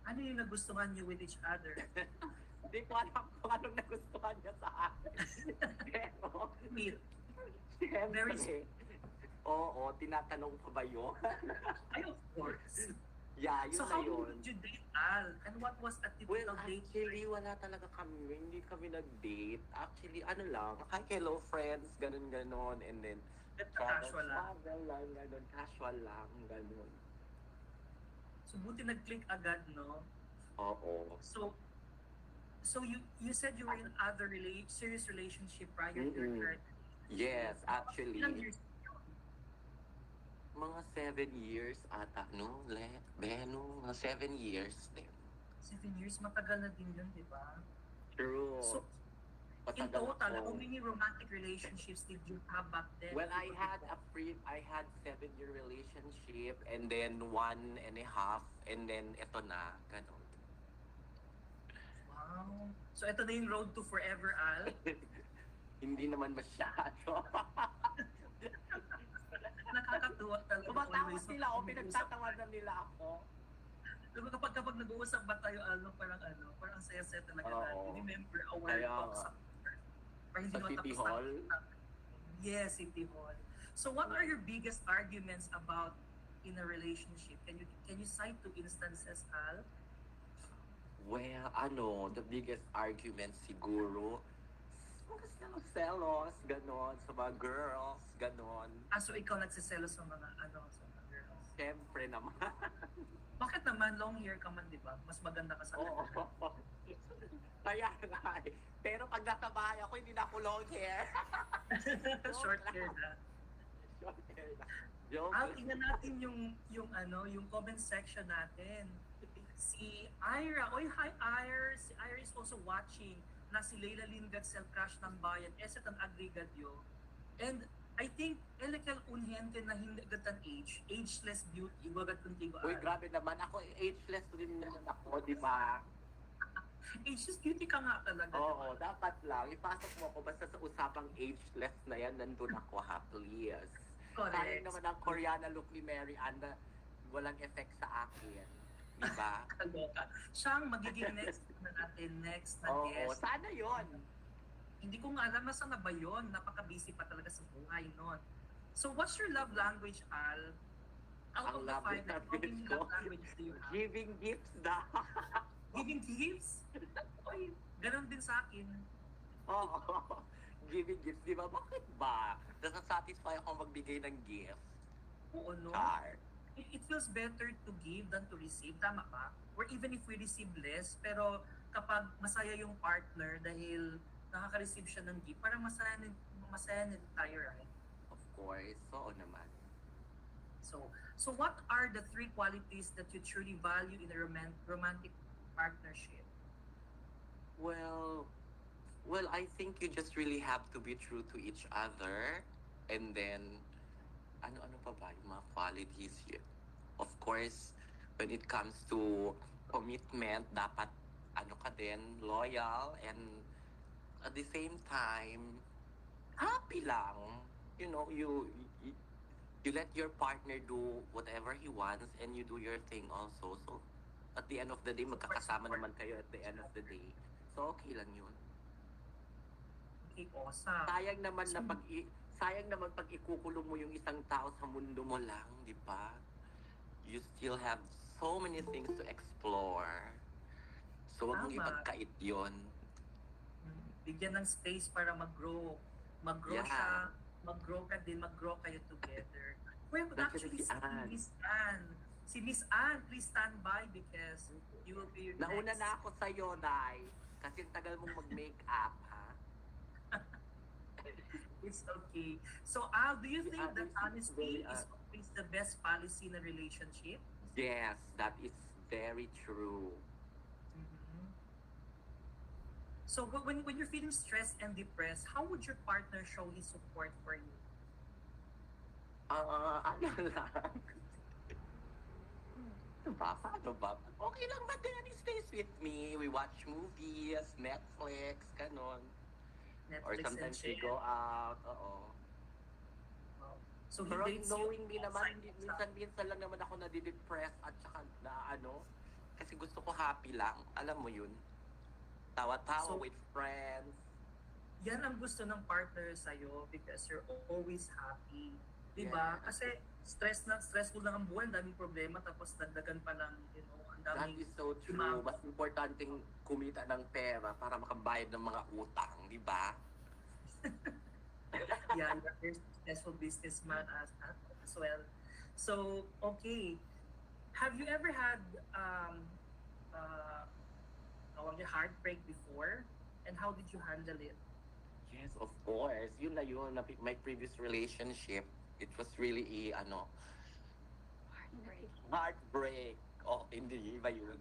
Ano yung nagustuhan niyo with each other? Hindi ko alam kung anong nagustuhan niya sa akin. Pero, Meet. siyempre, oo, tinatanong ko ba yun? Ay, of course. Yeah, yun So, na how yun. did you date Al? And what was a typical Well, date? actually, wala talaga kami. Hindi kami nag-date. Actually, ano lang, hi, hello, friends, ganun-ganon. And then, Casual lang. travel lang, ganun, casual lang, ganun. So, buti nag-click agad, no? Oo. So you said you were in other serious relationship prior to your Mm-mm. current. Yes, actually. Ilang years yun? Mga 7 years ata, no? Beno, mga 7 years din. 7 years, matagal na din yun, di ba? True. So, in Matagal total, ako. how many romantic relationships did you have back then? Well, I had 7-year relationship and then 1.5 and then eto na, ganun. Wow. So, ito na yung road to forever, Al. Hindi naman masyado. Nakakatuwa talaga. Tumatawa always sila o mag-uusap pinagtatawanan nila ako. Diba kapag nag-uusap ba tayo, parang ang saya-saya talaga Oo. natin. Remember, our Kaya talks nga. para hindi Sa City matapos Hall? Yes, City Hall. So what are your biggest arguments about in a relationship? Can you cite two instances, Al? Well, the biggest argument siguro, selos, ganon, sa mga girls, ganon. So ikaw nagsiselos sa mga sa mga girls. Siyempre naman. Bakit naman long hair ka man, di ba? Mas maganda ka sa Oo. kanila. Kaya nga eh. Pero pag nasa bahay ako, hindi na ako long hair. Short hair na. Short hair na. Joke. Tingnan natin yung comment section natin. Si Ira. Oy, hi Ira. Si Ira is also watching na si Leila Lingad Sel Crash ng Bayan. Eset ang agregadyo. And I think elekal unhente na hindi gatan ageless beauty, wagat kuntigo. Uy, grabe naman. Ako, ageless rin naman ako, di ba? Ageless beauty ka nga talaga. Oo, dapat lang. Ipasok mo ako basta sa usapang ageless na yan, nandun ako ha, please. Correct. Sayang naman ang Koreana look ni Mary Ann na walang effect sa akin. Di ba? Kaloka. Siya ang magiging next na natin, next na Oo, guest. sana yon. Hindi ko nga alam nasa na ba yun. Napaka-busy pa talaga sa buhay nun. So what's your love language, Al? Out Ang of the love five, how language many ko? love languages do you have? Giving gifts daw. Giving gifts? Oy, ganun din sa akin. Oo. Giving gifts, di ba? Bakit ba? Nasasatisfy ako magbigay ng gift. Oo, no? Char. It feels better to give than to receive. Tama ba? Or even if we receive less, pero kapag masaya yung partner dahil nakaka-receive siya ng gift, parang masaya din tayo, right? Of course. Oo naman. So what are the three qualities that you truly value in a romantic partnership? Well, I think you just really have to be true to each other. And then, ano pa ba yung mga qualities yun? Of course, when it comes to commitment, dapat ka din, loyal, and at the same time, happy lang. You know, you let your partner do whatever he wants and you do your thing also. So, at the end of the day, magkakasama naman kayo at the end of the day. So, okay lang yun. Okay, awesome. Sayang naman pag ikukulong mo yung isang tao sa mundo mo lang, di ba? You still have so many things to explore. So, wag mong Tama. ipagkait yun. Bigyan ng space para mag-grow. Mag-grow Yeah. siya, mag-grow ka din, mag-grow kayo together. Well, actually, Actually, si Ann. Miss Ann. Si Miss Ann, please stand by because you will be Nauna next. na ako sa'yo, Day. Kasi ang tagal mong mag-makeup, ha? It's okay. So, Al, do you think Ann that is honesty very, is always the best policy in a relationship? Yes, that is very true. Mhm. So, when you're feeling stressed and depressed, how would your partner show his support for you? Ano lang? Paano ba? Okay lang ba din? He stays with me. We watch movies, Netflix, ganon. Or Netflix and sometimes we chill. go out, oo. Wow. So, he Pero dates you knowingly naman, outside. minsan lang naman ako nadidepress at saka kasi gusto ko happy lang. Alam mo yun? Tawa-tawa So- with friends. Yan ang gusto ng partner sa'yo because you're always happy. Diba? Yeah. Kasi stressful lang ang buhay, ang daming problema, tapos dagdagan pa ng, ang That daming is so true. Tumama. Mas importanteng kumita ng pera para makabayad ng mga utang, di ba? yeah, you're a very successful businessman as well. So, okay. Have you ever had heartbreak before? And how did you handle it? Yes, of course. Yun na yun. My previous relationship, it was really heartbreak. Oh, hindi ba yun?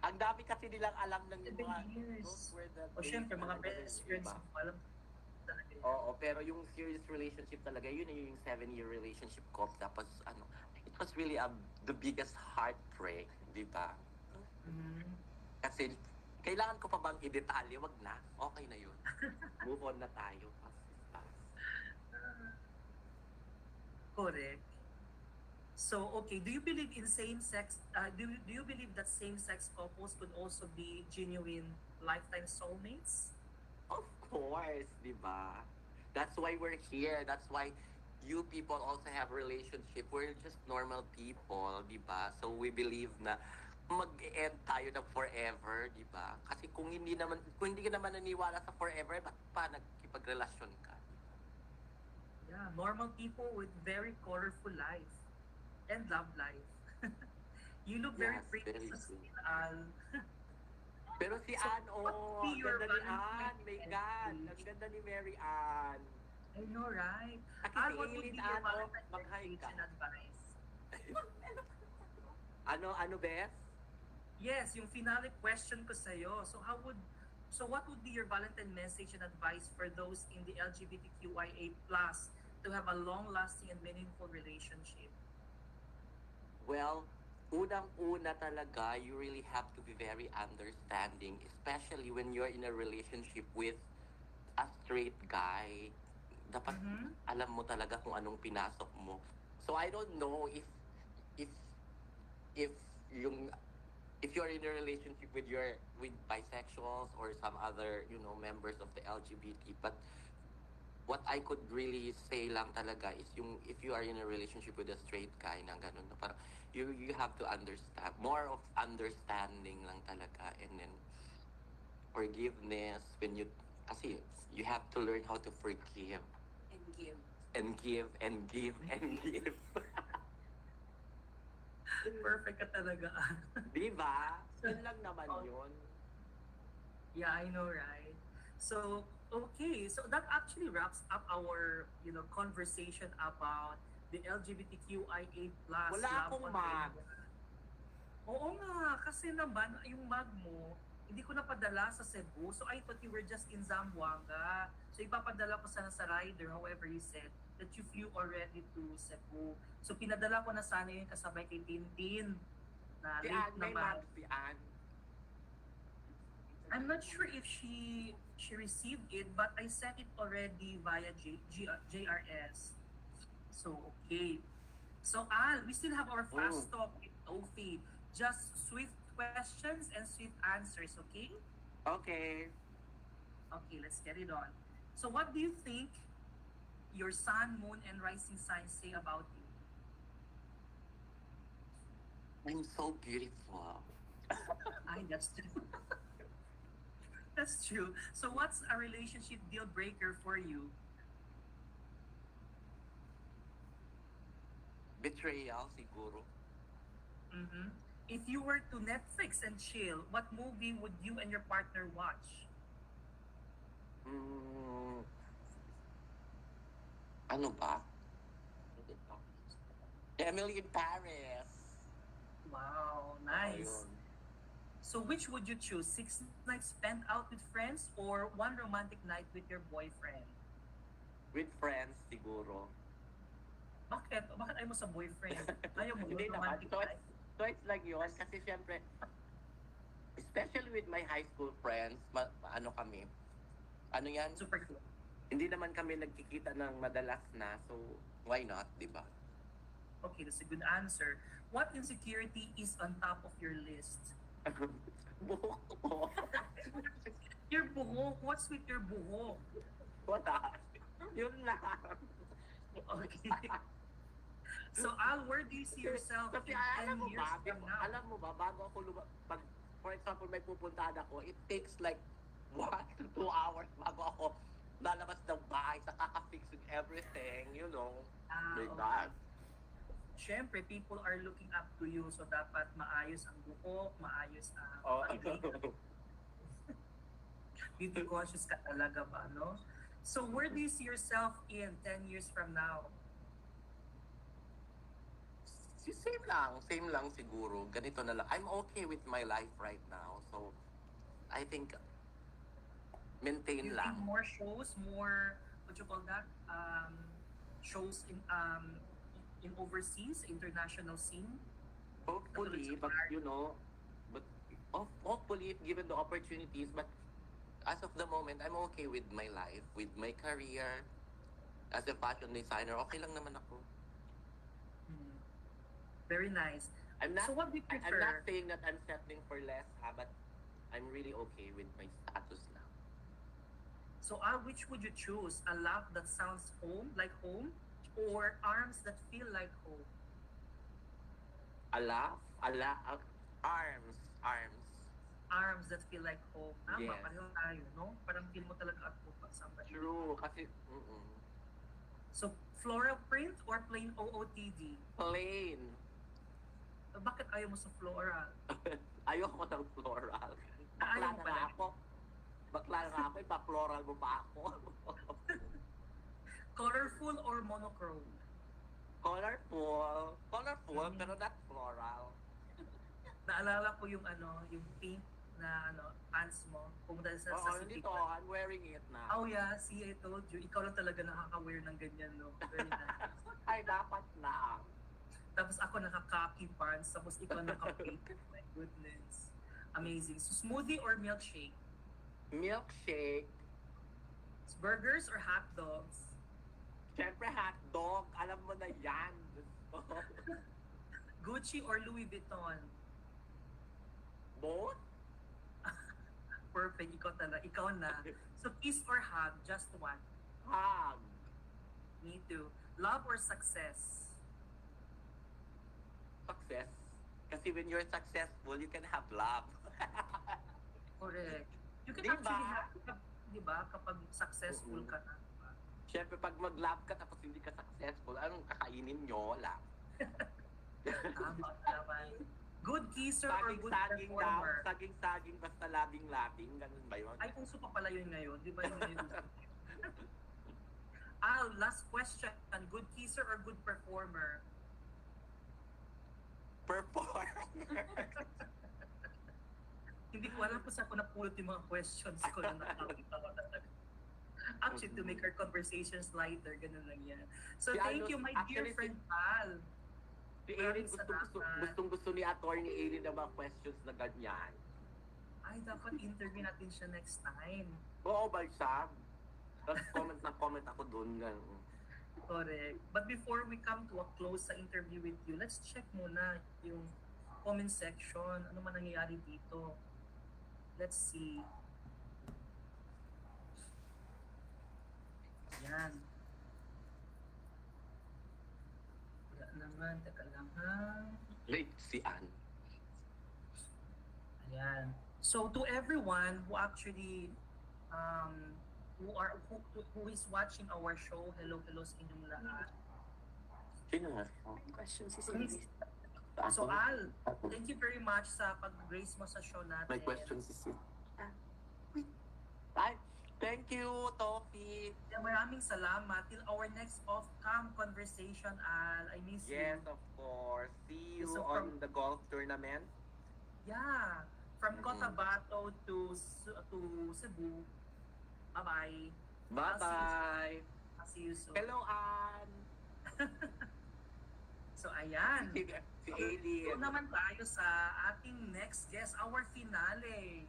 Ang dami kasi nilang alam ng 7 mga... years. those were the O syempre, days mga talaga, best di friends ba? mo, alam talaga yun. Oo, pero yung serious relationship talaga, yun na yung 7-year relationship ko. Tapos, it was really the biggest heartbreak, di ba? Mhm. Kasi, kailangan ko pa bang i-detalye? Wag na. Okay na yun. Move on na tayo. Pass. Correct. So, okay, do you believe in same-sex, do you believe that same-sex couples could also be genuine lifetime soulmates? Of course, di ba? That's why we're here. That's why you people also have relationship. We're just normal people, di ba? So we believe na mag-end tayo ng forever, di ba? Kasi kung hindi ka naman naniwala sa forever, ba't pa nagkipagrelasyon ka? Yeah, normal people with very colorful life and love life. You look very Yes, pretty very sa true. skin, Al. Pero si So, Ann, what oh, would be ang your ganda ni Valentine's Ann. My God, ang message? ganda ni Mary Ann. I know, right? Aki Al, si what would Aileen be your Ann, oh, Valentine's mag-hi message ka. and advice? Ano, Bes? Yes, yung finale question ko sa'yo. So what would be your Valentine message and advice for those in the LGBTQIA+ to have a long-lasting and meaningful relationship? Well, unang-una talaga, you really have to be very understanding, especially when you're in a relationship with a straight guy. Dapat Mm-hmm. alam mo talaga kung anong pinasok mo. So I don't know if if yung if you're in a relationship with bisexuals or some other, members of the LGBT, but what I could really say lang talaga is yung if you are in a relationship with a straight guy na ganun, na parang you have to understand, more of understanding lang talaga, and then forgiveness when you kasi you have to learn how to forgive And give. and give and give and give. Perfect ka talaga. Di ba? Yun lang naman yun. Yeah, I know, right? So, okay. So that actually wraps up our, conversation about the LGBTQIA+ Wala love akong on mag. Rainbow. Oo nga, kasi naman, yung mag mo, hindi ko napadala sa Cebu. So I thought you were just in Zamboanga. So ipapadala ko sana sa rider, however you said, that you flew already to Cebu. So pinadala ko na sana yun kasabay kay Tintin na Si late Ann, may naman. mag si Ann. I'm not sure if she received it, but I sent it already via JRS. So, okay. So, Al, we still have our fast talk with Sophie. Just swift questions and swift answers, okay? Okay. Okay, let's get it on. So, what do you think your sun, moon, and rising signs say about you? I'm so beautiful. Ay, that's true. That's true. So, what's a relationship deal breaker for you? Betrayal siguro. Mm-hmm. If you were to Netflix and chill, what movie would you and your partner watch? Mm, ano ba? Emily in Paris. Wow, nice. Ayun. So which would you choose? 6 nights spent out with friends or one romantic night with your boyfriend? With friends siguro. Bakit? Bakit ayaw mo sa boyfriend? Ayaw mo Hindi yung naman. romantic Choice, night? choice lang yun. Kasi syempre, especially with my high school friends, ano kami, ano yan? Super cool. Hindi naman kami nagkikita ng madalas na, so why not, di ba? Okay, that's a good answer. What insecurity is on top of your list? Buhok ko. Your buhok. What's with your buhok? Wala. Yun lang. Okay. So Al, where do you see yourself Kasi in 10 years from now? alam mo ba, bago ako pag, for example, may pupuntahan ako, it takes like 1 to 2 hours bago ako lalabas ng bahay sa kaka-fix with everything, like Okay. that. Siyempre, people are looking up to you, so dapat maayos ang buhok, maayos ang Oh. pag-makeup. Beauty conscious ka talaga ba, no? So where do you see yourself in 10 years from now? Same lang siguro. Ganito na lang. I'm okay with my life right now, so I think Do maintain you lang. think more shows, more, what you call that, shows in overseas, international scene? Hopefully, but hopefully if given the opportunities, but as of the moment, I'm okay with my life, with my career as a fashion designer. Okay lang naman ako. Hmm. Very nice. I'm not So what do you I'm prefer? not saying that I'm settling for less, but I'm really okay with my status now. So which would you choose? A laugh that sounds home, like home, or arms that feel like home? Arms. Arms that feel like home. Tama, Yes. pareho tayo, no? Parang feel mo talaga at home pag somebody. True, kasi, So, floral print or plain OOTD? plain. Bakit ayaw mo sa floral? Ayoko ng floral. Ayaw Bakla mo na pala. nga ako. Ipa-floral mo pa ako. Colorful or monochrome? Colorful, pero not floral. Naalala ko yung yung pink na pants mo. Pumunta sa Oo, City dito, Club. I'm wearing it now. Oh yeah, see, I told you. Ikaw lang talaga nakaka-wear ng ganyan, no? Very nice. Ay, dapat lang. Tapos ako naka-khaki pants, tapos ikaw naka-pink. My goodness. Amazing. So, smoothie or milkshake? Milkshake. Burgers or hot dogs? Siyempre, hotdog. Alam mo na yan. Gucci or Louis Vuitton? Both? Perfect. Ikaw talaga. Ikaw na. So, kiss or hug? Just one. Hug. Me too. Love or success? Success. Kasi when you're successful, you can have love. Correct. You can Diba? actually have, di ba, kapag successful Mm-mm. ka na. Diba? Siyempre, pag mag-love ka tapos hindi ka successful, anong kakainin nyo? Wala. Tama naman. Good kisser or good Saging-saging daw. performer? Saging-saging, basta labing-labing. Ganun ba yun? Ay, uso pa pala yun ngayon. Di ba yun ngayon? Last question. Good kisser or good performer? Performer. Hindi ko alam kung saan ko napulot yung mga questions ko na nakakitawa talaga. Actually, to make our conversations lighter, ganun lang yan. So, Si thank ano, you, my dear actually, friend Pal. Si Erin, Salamat. gustong-gusto ni Attorney Erin na mga questions na ganyan. Ay, dapat interview natin siya next time. Oo, balsam. Tapos comment ako dun. Ganun. Correct. But before we come to a close sa interview with you, let's check muna yung comment section. Ano man nangyayari dito? Let's see. Yan. Wala naman. Teka lang ha. Wait, si Ann. Ayan. So to everyone who actually who is watching our show, hello sa inyong lahat. Sino nga? Question si Please. So Al, thank you very much sa pag-grace mo sa show natin. May question si Sid. Ay, thank you, Tofi. Yeah, maraming salamat. Till our next off-cam conversation, Al. I miss Yes, you. of course. See you So on the golf tournament. Yeah. From Mhm. Cotabato to Cebu. Bye-bye. Bye-bye. I'll see you soon. Hello, Ann. So, ayan. Si Alien. So naman tayo sa ating next guest, our finale.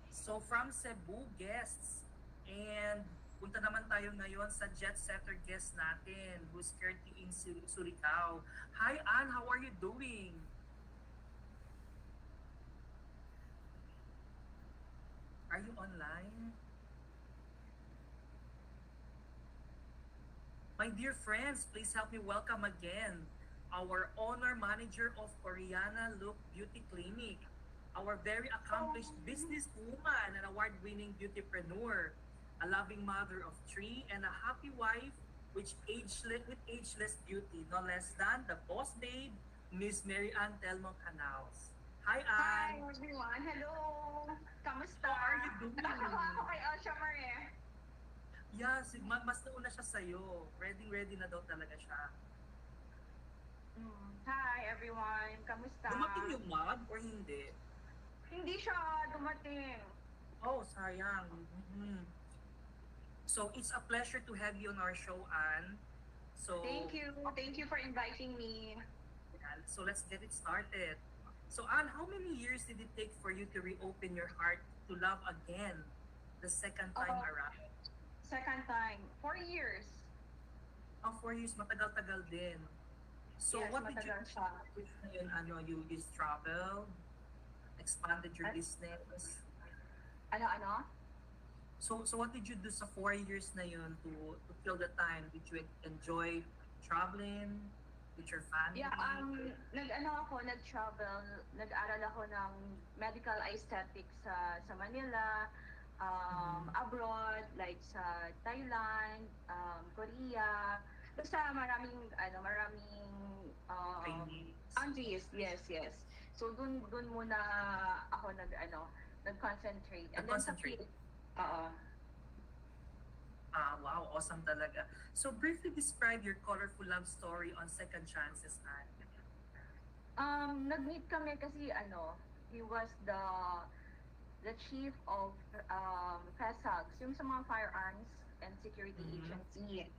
So from Cebu guests, and punta naman tayo ngayon sa jet setter guest natin who's currently in Surigao. Hi Ann, how are you doing? Are you online? My dear friends, please help me welcome again our owner manager of Koreana Look Beauty Clinic, our very accomplished businesswoman and award-winning beautypreneur, a loving mother of 3 and a happy wife with ageless beauty, no less than the boss babe, Miss Mary Ann Telmo Canals. Hi Hi Ann! everyone! Hello! Kamusta? How are you doing? Natawa ako kay Osha Marie. Yes, mas nauna siya sa'yo. Ready na daw talaga siya. Hi everyone! Kamusta? Dumating yung mug or hindi? Hindi siya dumating. Oh, sayang. Mhm. So, it's a pleasure to have you on our show, Anne. So, Thank you. Thank you for inviting me. So, let's get it started. So, Anne, how many years did it take for you to reopen your heart to love again the second time Oh. around? Second time. 4 years. 4 years, matagal-tagal din. So, Yes, what did you matagal siya. ngayon, you just traveled, expanded your At- business. Ano? So what did you do sa 4 years na yun to fill the time? Did you enjoy traveling with your family? Yeah, nag-travel, nag-aral ako ng medical aesthetics sa Manila, abroad, like sa Thailand, Korea. Basta maraming Trainings. countries, yes. So dun muna ako nag-concentrate. And then sa Nag-concentrate. field, oo. Wow, awesome talaga. So briefly describe your colorful love story on Second Chances, Anne. Nag-meet kami kasi he was the chief of FESAGS, yung sa mga firearms and security Mhm. agency.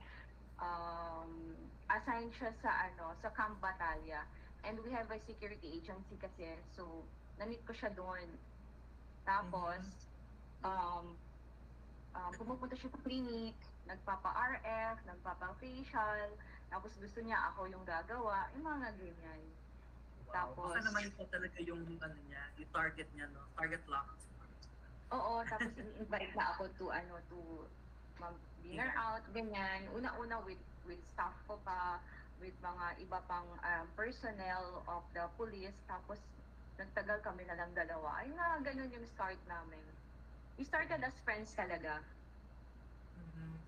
Assigned siya sa Camp Batalya. And we have a security agency kasi, so na-meet ko siya doon. Tapos, pumupunta siya sa clinic, nagpapa-RF, nagpapa-facial, tapos gusto niya ako yung gagawa, yung mga ganyan. Tapos, Baka naman ito talaga yung niya, yung target niya, no? Target locked. oo, tapos in-invite na ako to dinner out, ganyan. Una-una with staff ko pa, with mga iba pang personnel of the police, tapos nagtagal kami na lang dalawa. Ay nga, ganun yung start namin. We started as friends talaga.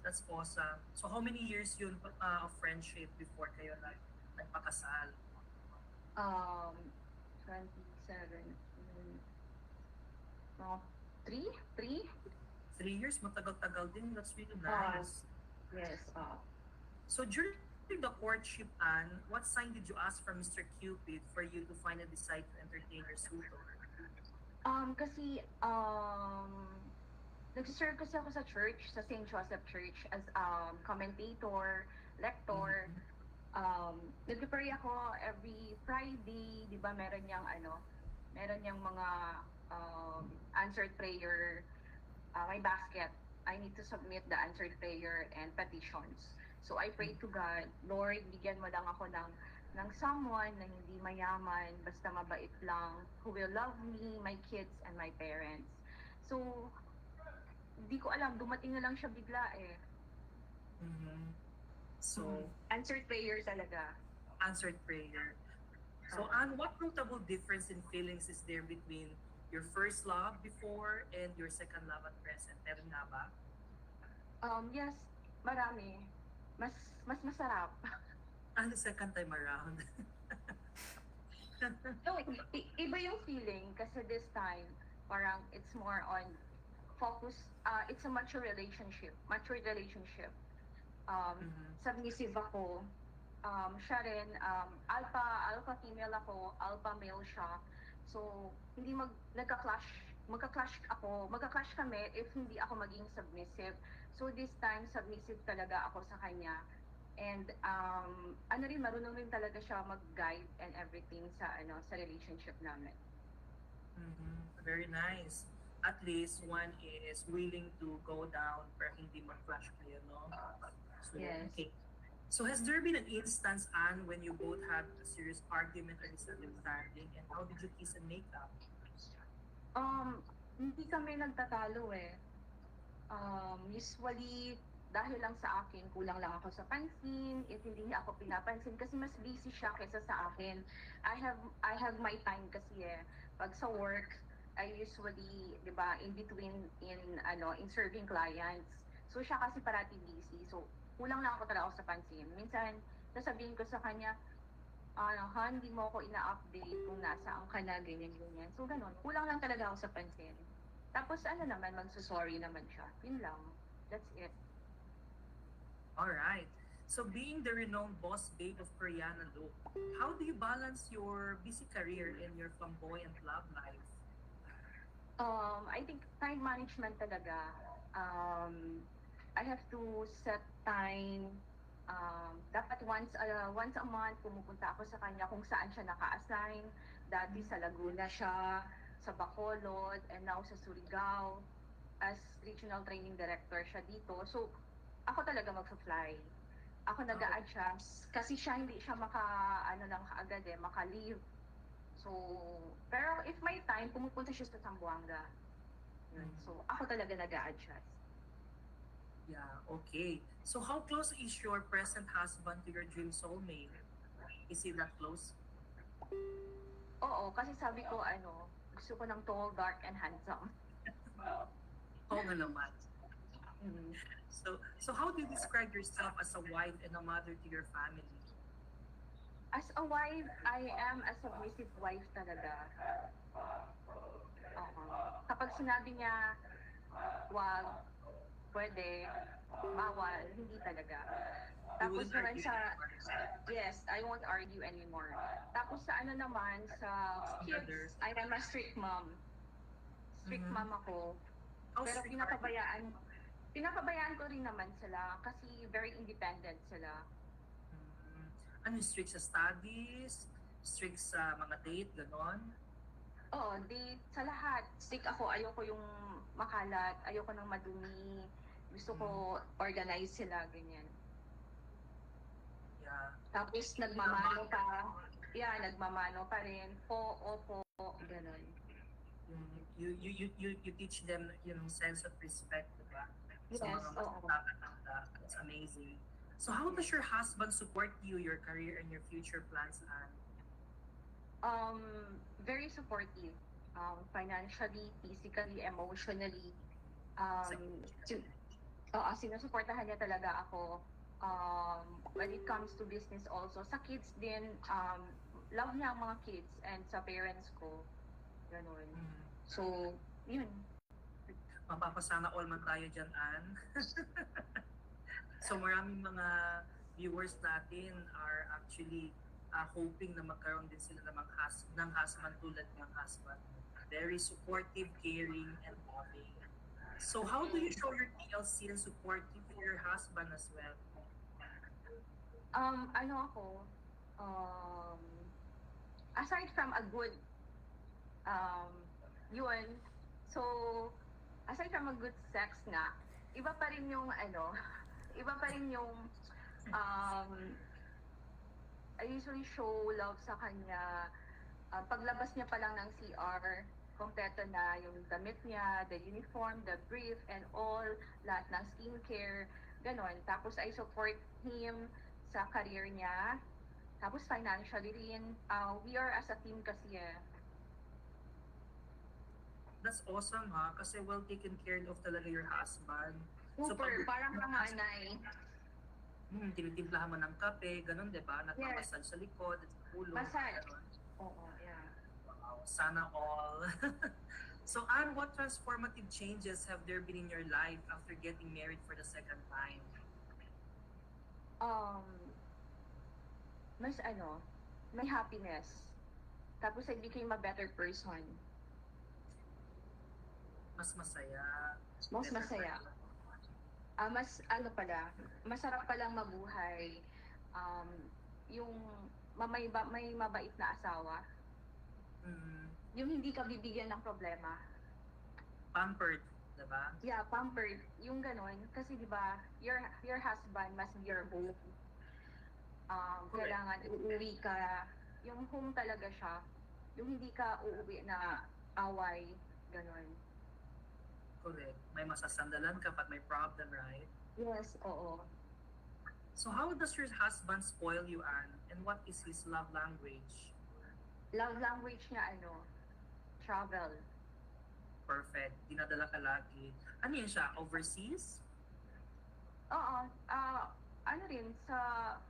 That's awesome. So how many years yun of friendship before kayo nagpakasal? 27, mga 3? 3 years, matagal-tagal din. That's really nice. Yes. So during the courtship, Anne, what sign did you ask from Mr. Cupid for you to finally decide to entertain your suitor? Kasi, nagsiserve kasi ako sa church, sa St. Joseph Church, as commentator, lector. Nag-pray ako every Friday, di ba meron niyang mga answered prayer, my basket. I need to submit the answered prayer and petitions. So I pray to God, Lord, bigyan mo lang ako ng someone na hindi mayaman, basta mabait lang, who will love me, my kids, and my parents. So, hindi ko alam, dumating na lang siya bigla eh. So, Answered prayer talaga. answered prayer. So, Anne, what notable difference in feelings is there between your first love before and your second love at present? Meron nga ba? Yes, marami. Mas masarap. The second time around. No, iba yung feeling kasi this time, parang it's more on focus, it's a mature relationship. Submissive ako. Siya rin, alpha female ako, alpha male siya. So, hindi magka-clash kami if hindi ako maging submissive. So, this time, submissive talaga ako sa kanya. And, marunong rin talaga siya mag-guide and everything sa relationship namin. Very nice. At least one is willing to go down pero hindi mag-clash kayo, no? So, Yes. okay. So has there been an instance, Anne, when you both had a serious argument or misunderstanding, and how did you kiss and make up? Hindi kami nagtatalo eh. Usually, dahil lang sa akin, kulang lang ako sa pansin, if hindi niya ako pinapansin, kasi mas busy siya kaysa sa akin. I have my time kasi eh. Pag sa work, I usually, di ba, in serving clients. So, siya kasi parati busy. So, kulang lang ako talaga sa pansin. Minsan, nasabihin ko sa kanya, hindi mo ako ina-update kung nasaan ka na, ganyan. So, ganun. Kulang lang talaga ako sa pansin. Tapos, magsusorry naman siya. Yun lang. That's it. Alright. So being the renowned boss babe of Koreana Look, how do you balance your busy career and your flamboyant love life? I think time management talaga. I have to set time. Dapat once a month pumupunta ako sa kanya kung saan siya naka-assign. Dati sa Laguna siya, sa Bacolod, and now sa Surigao. As regional training director siya dito. So, ako talaga mag-fly. Ako nag-a-adjust. Kasi hindi siya maka-leave. So, pero if may time, pumupunta siya sa Zamboanga. So, ako talaga nag-a-adjust. Yeah, okay. So how close is your present husband to your dream soulmate? Is he that close? Oo, kasi sabi ko, gusto ko ng tall, dark, and handsome. Oo nga naman. Mm. So how do you describe yourself as a wife and a mother to your family? As a wife, I am a submissive wife talaga. Oo. Kapag sinabi niya, wag, pwede, bawal, hindi talaga. You Tapos wouldn't naman argue sa, anymore. yes, I won't argue anymore. Tapos sa ano naman, sa Brothers. kids, I am a strict mom. Strict Mhm. mom ako. How Pero strict are you? pinapabayaan ko rin naman sila kasi very independent sila. Mm, ano yung strict sa studies? Strict sa mga date, ganon? Oo, di sa lahat. Strict ako, ayoko yung makalat, ayoko ng madumi. Gusto ko organize sila, ganyan. Yeah. Tapos nagmamano pa. Yeah, nagmamano pa rin. Po, opo, ganun. You teach them yung sense of respect, diba? Sa Yes, mga mas oo. matatanda. That's amazing. So how does your husband support you, your career, and your future plans, Anne? Very supportive. Financially, physically, emotionally. Sin- sinusuportahan niya talaga ako. When it comes to business also, sa kids din, love niya ang mga kids and sa parents ko. Ganun. So, yun. Mapapasana all man tayo dyan, Anne. So maraming mga viewers natin are actually hoping na magkaroon din sila ng husband tulad ng husband. Very supportive, caring, and loving. So how do you show your TLC and support for your husband as well? Aside from a good, yun, so, aside from a good sex nga, iba pa rin yung, iba pa rin yung, I usually show love sa kanya, paglabas niya pa lang ng CR, kompleto na yung damit niya, the uniform, the brief, and all, lahat ng skincare, ganon. Tapos I support him sa career niya, tapos financially rin, we are as a team kasi That's awesome ha, kasi well taken care of talaga your husband. Super, parang panganay. Tinitimplahan mo ng kape, ganun, di ba? Nagmamassage sa likod, sa ulo. Massage. Ganun. Oo, yeah. Wow, sana all. So, Anne, what transformative changes have there been in your life after getting married for the second time? Mas may happiness. Tapos I became a better person. Mas masaya. Mas better masaya. person. Mas masarap palang mabuhay. Yung may mabait na asawa. Mm, Yung hindi ka bibigyan ng problema. pampered, di ba? Yeah, pampered. Yung ganon. Kasi di ba, your husband must be your home. Kailangan uuwi ka. Yung home talaga siya. Yung hindi ka uuwi na away. Ganon. Correct. May masasandalan ka pag may problem, right? Yes, oo. So how does your husband spoil you, Anne? And what is his love language? Love language niya, travel. Perfect. Dinadala ka lagi. Ano yun siya? Overseas? Oo, rin, sa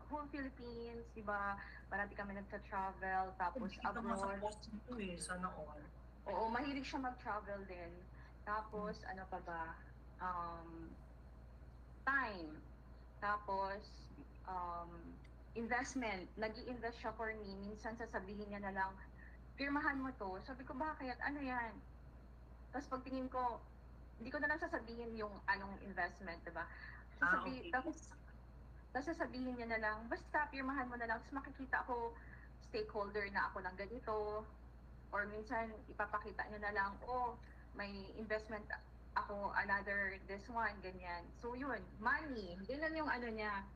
whole Philippines, di ba, parati kami nagta-travel, tapos Kita mo sa abroad. post mo eh. Sana all. Oo, mahilig siya mag-travel din. Tapos, ano pa ba, time. Tapos, investment. Nag-i-invest siya for me. Minsan sasabihin niya na lang, pirmahan mo to. Sabi ko, bakit? Ano yan? Tapos pagtingin ko, hindi ko na lang sasabihin yung anong investment, diba? Okay. Tapos sasabihin niya na lang, basta pirmahan mo na lang. Tapos makikita ako, stakeholder na ako ng ganito. Or minsan, ipapakita niya na lang, may investment ako, another, this one, ganyan. So yun, money. Yun lang yung ano niya.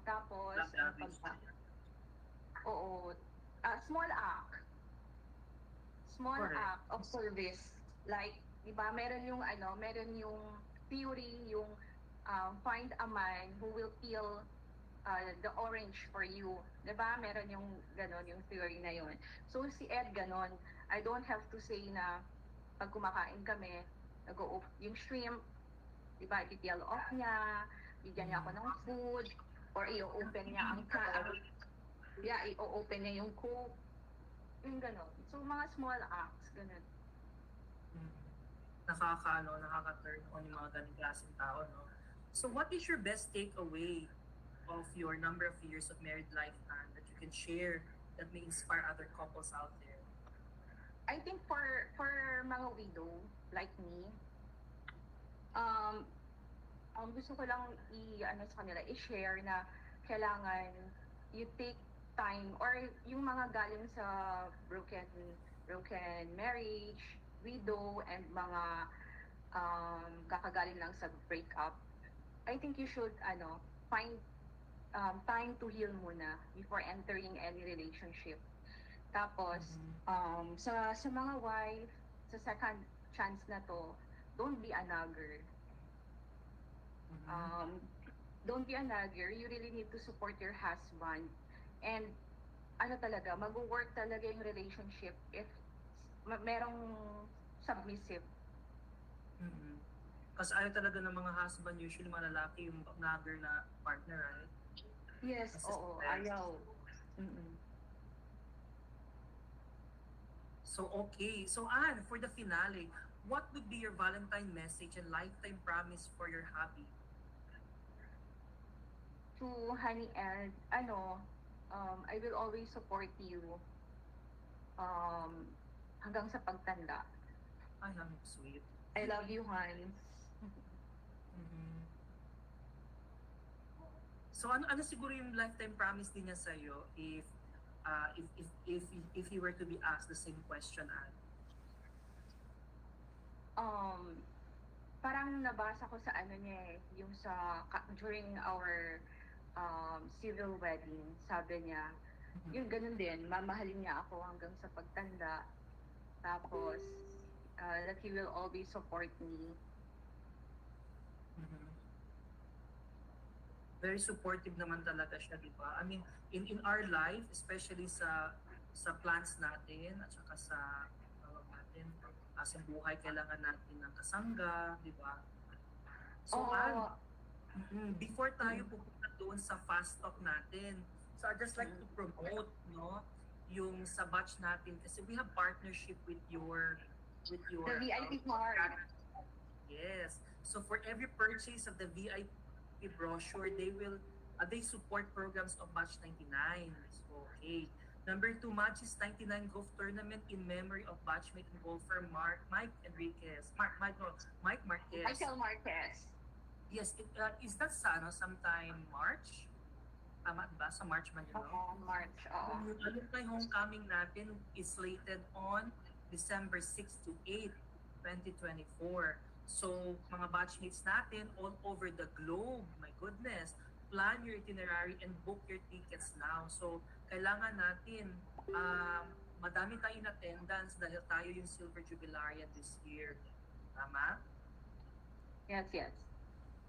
Tapos, Love ano pa language. ba? Oo. Small act. Small Correct. act of service. Like, di ba, meron yung theory, yung find a man who will peel the orange for you. 'Di ba? Meron yung ganon, yung theory na yun. So si Ed ganon. I don't have to say na pag kumakain kami, yung shrimp, 'di ba? I-peel off niya, bigyan niya ako ng food, or i-open niya ang can. Yeah, i-open niya yung coke. Yung ganon. So mga small acts, ganon. Nakaka-turn on yung mga ganung klaseng tao, no? So what is your best takeaway of your number of years of married lifetime that you can share that may inspire other couples out there? I think for mga widow like me, gusto ko lang ano sa kanila, i-share na kailangan you take time, or yung mga galing sa broken marriage, widow, and mga kakagaling lang sa breakup. I think you should find time to heal muna before entering any relationship. Tapos sa mga wife, sa second chance na to, don't be a nagger. Don't be a nagger. You really need to support your husband. And talaga, mag-work talaga yung relationship if merong submissive. Kasi ayaw talaga ng mga husband, usually mga lalaki, yung nagger na partner, right? Yes, oo, ayaw. So, okay. So, Anne, for the finale, what would be your Valentine message and lifetime promise for your hubby? To Honey and I will always support you hanggang sa pagtanda. Ay, ang sweet. I love you, Hans. So, ano siguro yung lifetime promise din niya sa'yo if you were to be asked the same question, Anne? Parang nabasa ko sa niya yung during our civil wedding, sabi niya, yung ganun din, mamahalin niya ako hanggang sa pagtanda. Tapos, that he will always support me. Very supportive naman talaga siya, di ba? I mean, in our life, especially sa plans natin at saka sa natin, sa buhay, kailangan natin ng kasangga, di ba? So, before tayo pupunta doon sa fast talk natin, so I'd just like to promote, no, yung sa batch natin, kasi we have partnership with your The VIP card. Yes. So for every purchase of the VIP brochure, they support programs of Batch 99. So, okay. Number 2, Matches 99 Golf Tournament in memory of batchmate and golfer Mike Enriquez. Mike Marquez. Michael Marquez. Yes, is that sometime March? Tama ba? Sa March man yun, no? March. Yung alumni homecoming natin is slated on December 6 to 8, 2024. So, mga batchmates natin all over the globe, my goodness, plan your itinerary and book your tickets now. So, kailangan natin, madami tayo in attendance dahil tayo yung Silver Jubilarian this year. Tama? Yes.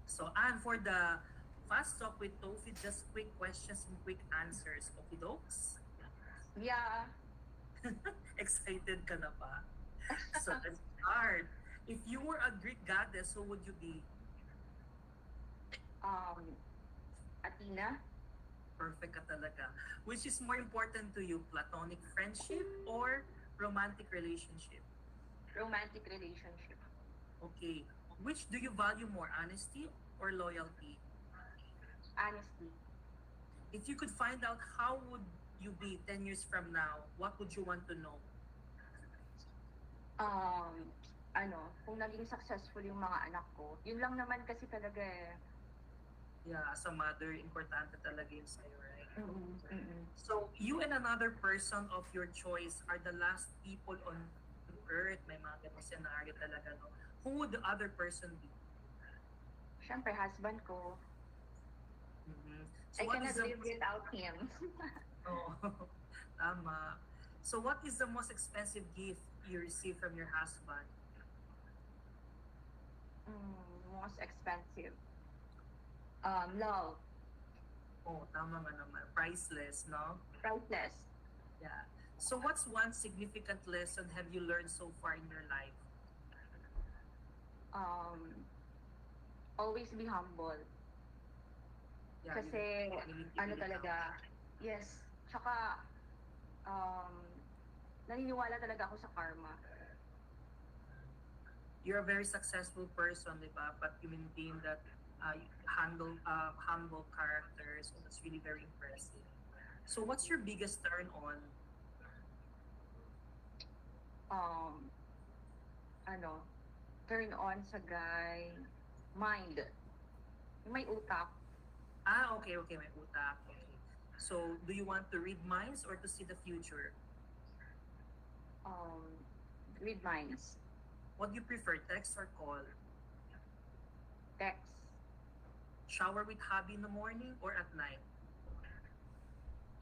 So, and for the Fast Talk with Tofi, just quick questions and quick answers. Okay, dokes? Yeah. Excited ka na ba? So, let's start. If you were a Greek goddess, who would you be? Athena. Perfect ka talaga. Which is more important to you, platonic friendship or romantic relationship? Romantic relationship. Okay. Which do you value more, honesty or loyalty? Honesty. If you could find out how would you be 10 years from now, what would you want to know? Kung naging successful yung mga anak ko, yun lang naman kasi talaga eh. Yeah, as a mother, importante talaga yun sa'yo, right? Mm-mm. So, you and another person of your choice are the last people on earth. May mga ganong scenario talaga, no? Who would the other person be? Siyempre, husband ko. So I cannot live without him. Oh, tama. So what is the most expensive gift you receive from your husband? Most expensive. Love, Oh, tama nga naman. Priceless, no? priceless. Yeah. So what's one significant lesson have you learned so far in your life? Um, Always be humble. Yeah, Kasi, humility ano really talaga, yes. Tsaka, um, naniniwala talaga ako sa karma. you're a very successful person, di ba? But you maintain that humble character. So that's really very impressive. So what's your biggest turn on? Um, ano, turn on sa guy, mind. Yung may utak. Ah, okay, okay, may utak. Okay. So do you want to read minds or to see the future? Um, Read minds. What do you prefer, text or call? Text. Shower with hubby in the morning or at night?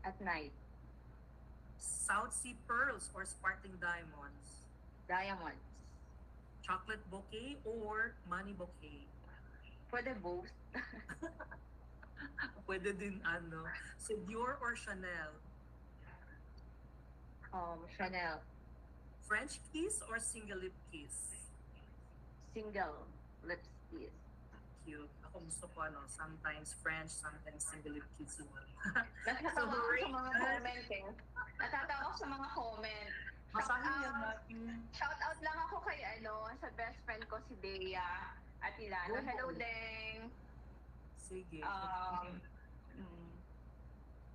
At night. South Sea pearls or sparkling diamonds? Diamonds. Chocolate bouquet or money bouquet? Pwede both. Pwede din ano. So Dior or Chanel? Chanel. French kiss or single lip kiss? Single. Lips kiss. Cute. Ako gusto ko ano, sometimes French, sometimes single lip kiss. Natatawa ako sa mga Rachel, comment eh. Natatawa ako sa mga comment. Masahin yan natin. Shout out lang ako kay sa best friend ko si Bea at Ilana. Go. Hello, Deng. Sige. Mm,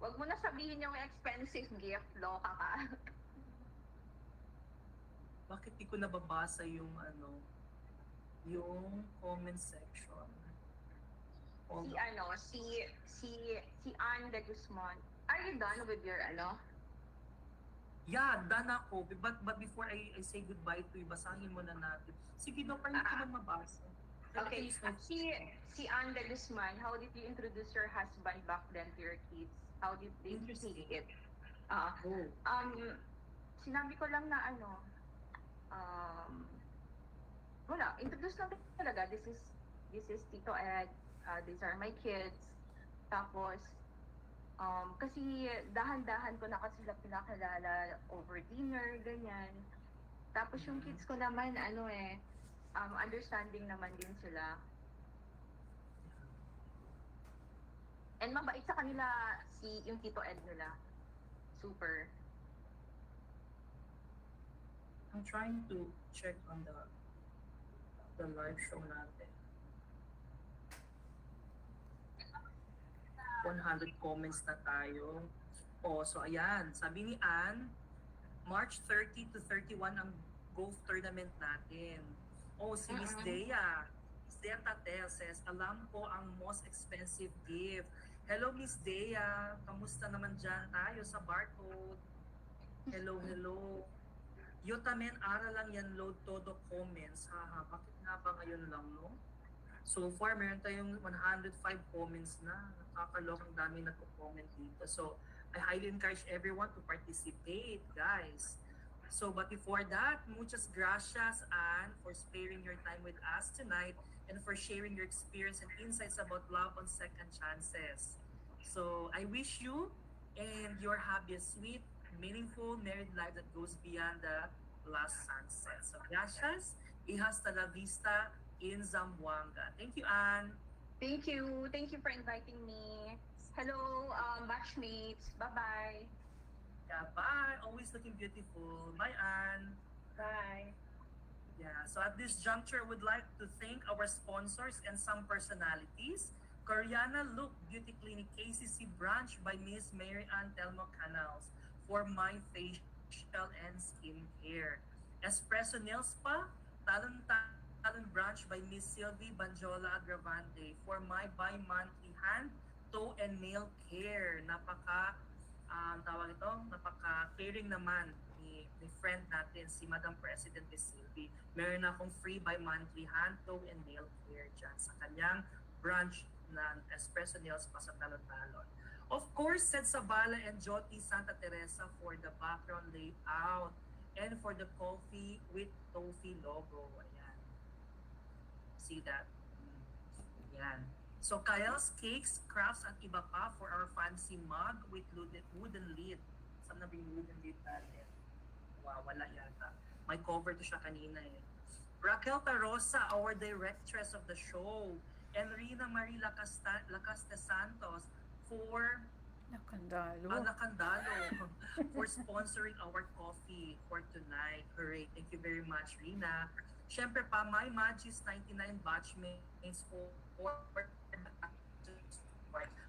Wag mo na sabihin yung expensive gift, loka ka. Bakit di ko nababasa yung ano, yung comment section? Hold on. Si Anne de Guzman. Are you done with your Yeah, done ako. But before I say goodbye to you, basahin mo na natin. Sige, no, parang hindi ko man mabasa. Okay, si Anne de Guzman, how did you introduce your husband back then to your kids? How did they Interesting. see it? Ah, Oh, Sinabi ko lang na wala, introduce lang talaga. This is Tito Ed. These are my kids. Tapos, kasi dahan-dahan ko na kasi sila pinakilala over dinner, ganyan. Tapos yung kids ko naman, understanding naman din sila. And mabait sa kanila yung Tito Ed nila. Super. I'm trying to check on the live show natin. 100 comments na tayo. Oh, so ayan, sabi ni Ann, March 30 to 31 ang golf tournament natin. Oh, si Miss Dea. Miss Dea Tatel says, alam ko ang most expensive gift. Hello, Miss Dea. Kamusta naman dyan tayo sa barcode? Hello, hello. Yotamen, aral lang yan, load todo comments. Haha, bakit nga ba ngayon lang, no? So far, meron tayong 105 comments na. Nakakalokang dami nagko-comment dito. So, I highly encourage everyone to participate, guys. So, but before that, muchas gracias, Anne, for sparing your time with us tonight and for sharing your experience and insights about love on second chances. So, I wish you and your happy, sweet, meaningful married life that goes beyond the last sunset. So, gracias y hasta la vista in Zamboanga. Thank you, Anne. Thank you. Thank you for inviting me. Hello, batchmates. Bye-bye. Yeah, bye. Always looking beautiful. Bye, Anne. Bye. Yeah, so at this juncture, I would like to thank our sponsors and some personalities. Koreana Look Beauty Clinic KCC branch by Miss Mary Ann Telmo Canals for my facial and skin care. Espresso Nail Spa, Talon branch by Miss Sylvie Banjola Agravante for my bi-monthly hand, toe, and nail care. Napaka-caring naman ni friend natin, si Madam President Miss Sylvie. Meron akong free bi-monthly hand, toe, and nail care dyan sa kanyang branch ng Espresso Nails pa sa Talon-Talon. Of course, Sed Sabala and Joti Santa Teresa for the background layout and for the coffee with toffee logo. Ayan. See that? Ayan. So Kyle's Cakes, Crafts at iba pa for our fancy mug with wooden lid. Saan na ba yung wooden lid natin? Wow, wala yata. May cover to siya kanina eh. Raquel Tarosa, our directress of the show. And Rina Marie Lacaste Santos for Nakandalo. Alacandalo for sponsoring our coffee for tonight. Hooray. Thank you very much, Rina. Siyempre pa, my Magis 99 batchmates for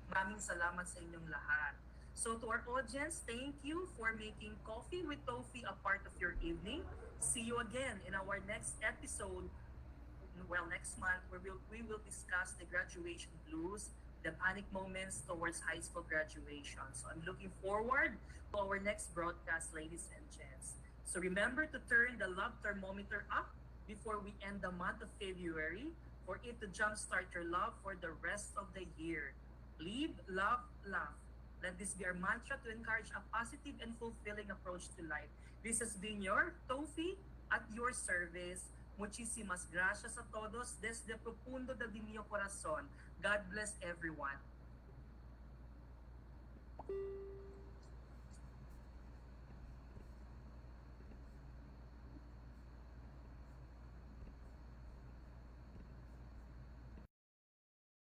maraming salamat sa inyong lahat. So to our audience, thank you for making Coffee with Tofi a part of your evening. See you again in our next episode. Well, next month, we will discuss the graduation blues, the panic moments towards high school graduation. So I'm looking forward to our next broadcast, ladies and gents. So remember to turn the love thermometer up before we end the month of February for it to jumpstart your love for the rest of the year. Live, love, laugh. Let this be our mantra to encourage a positive and fulfilling approach to life. This has been your Tofi at your service. Muchísimas gracias a todos desde profundo de mi corazón. God bless everyone.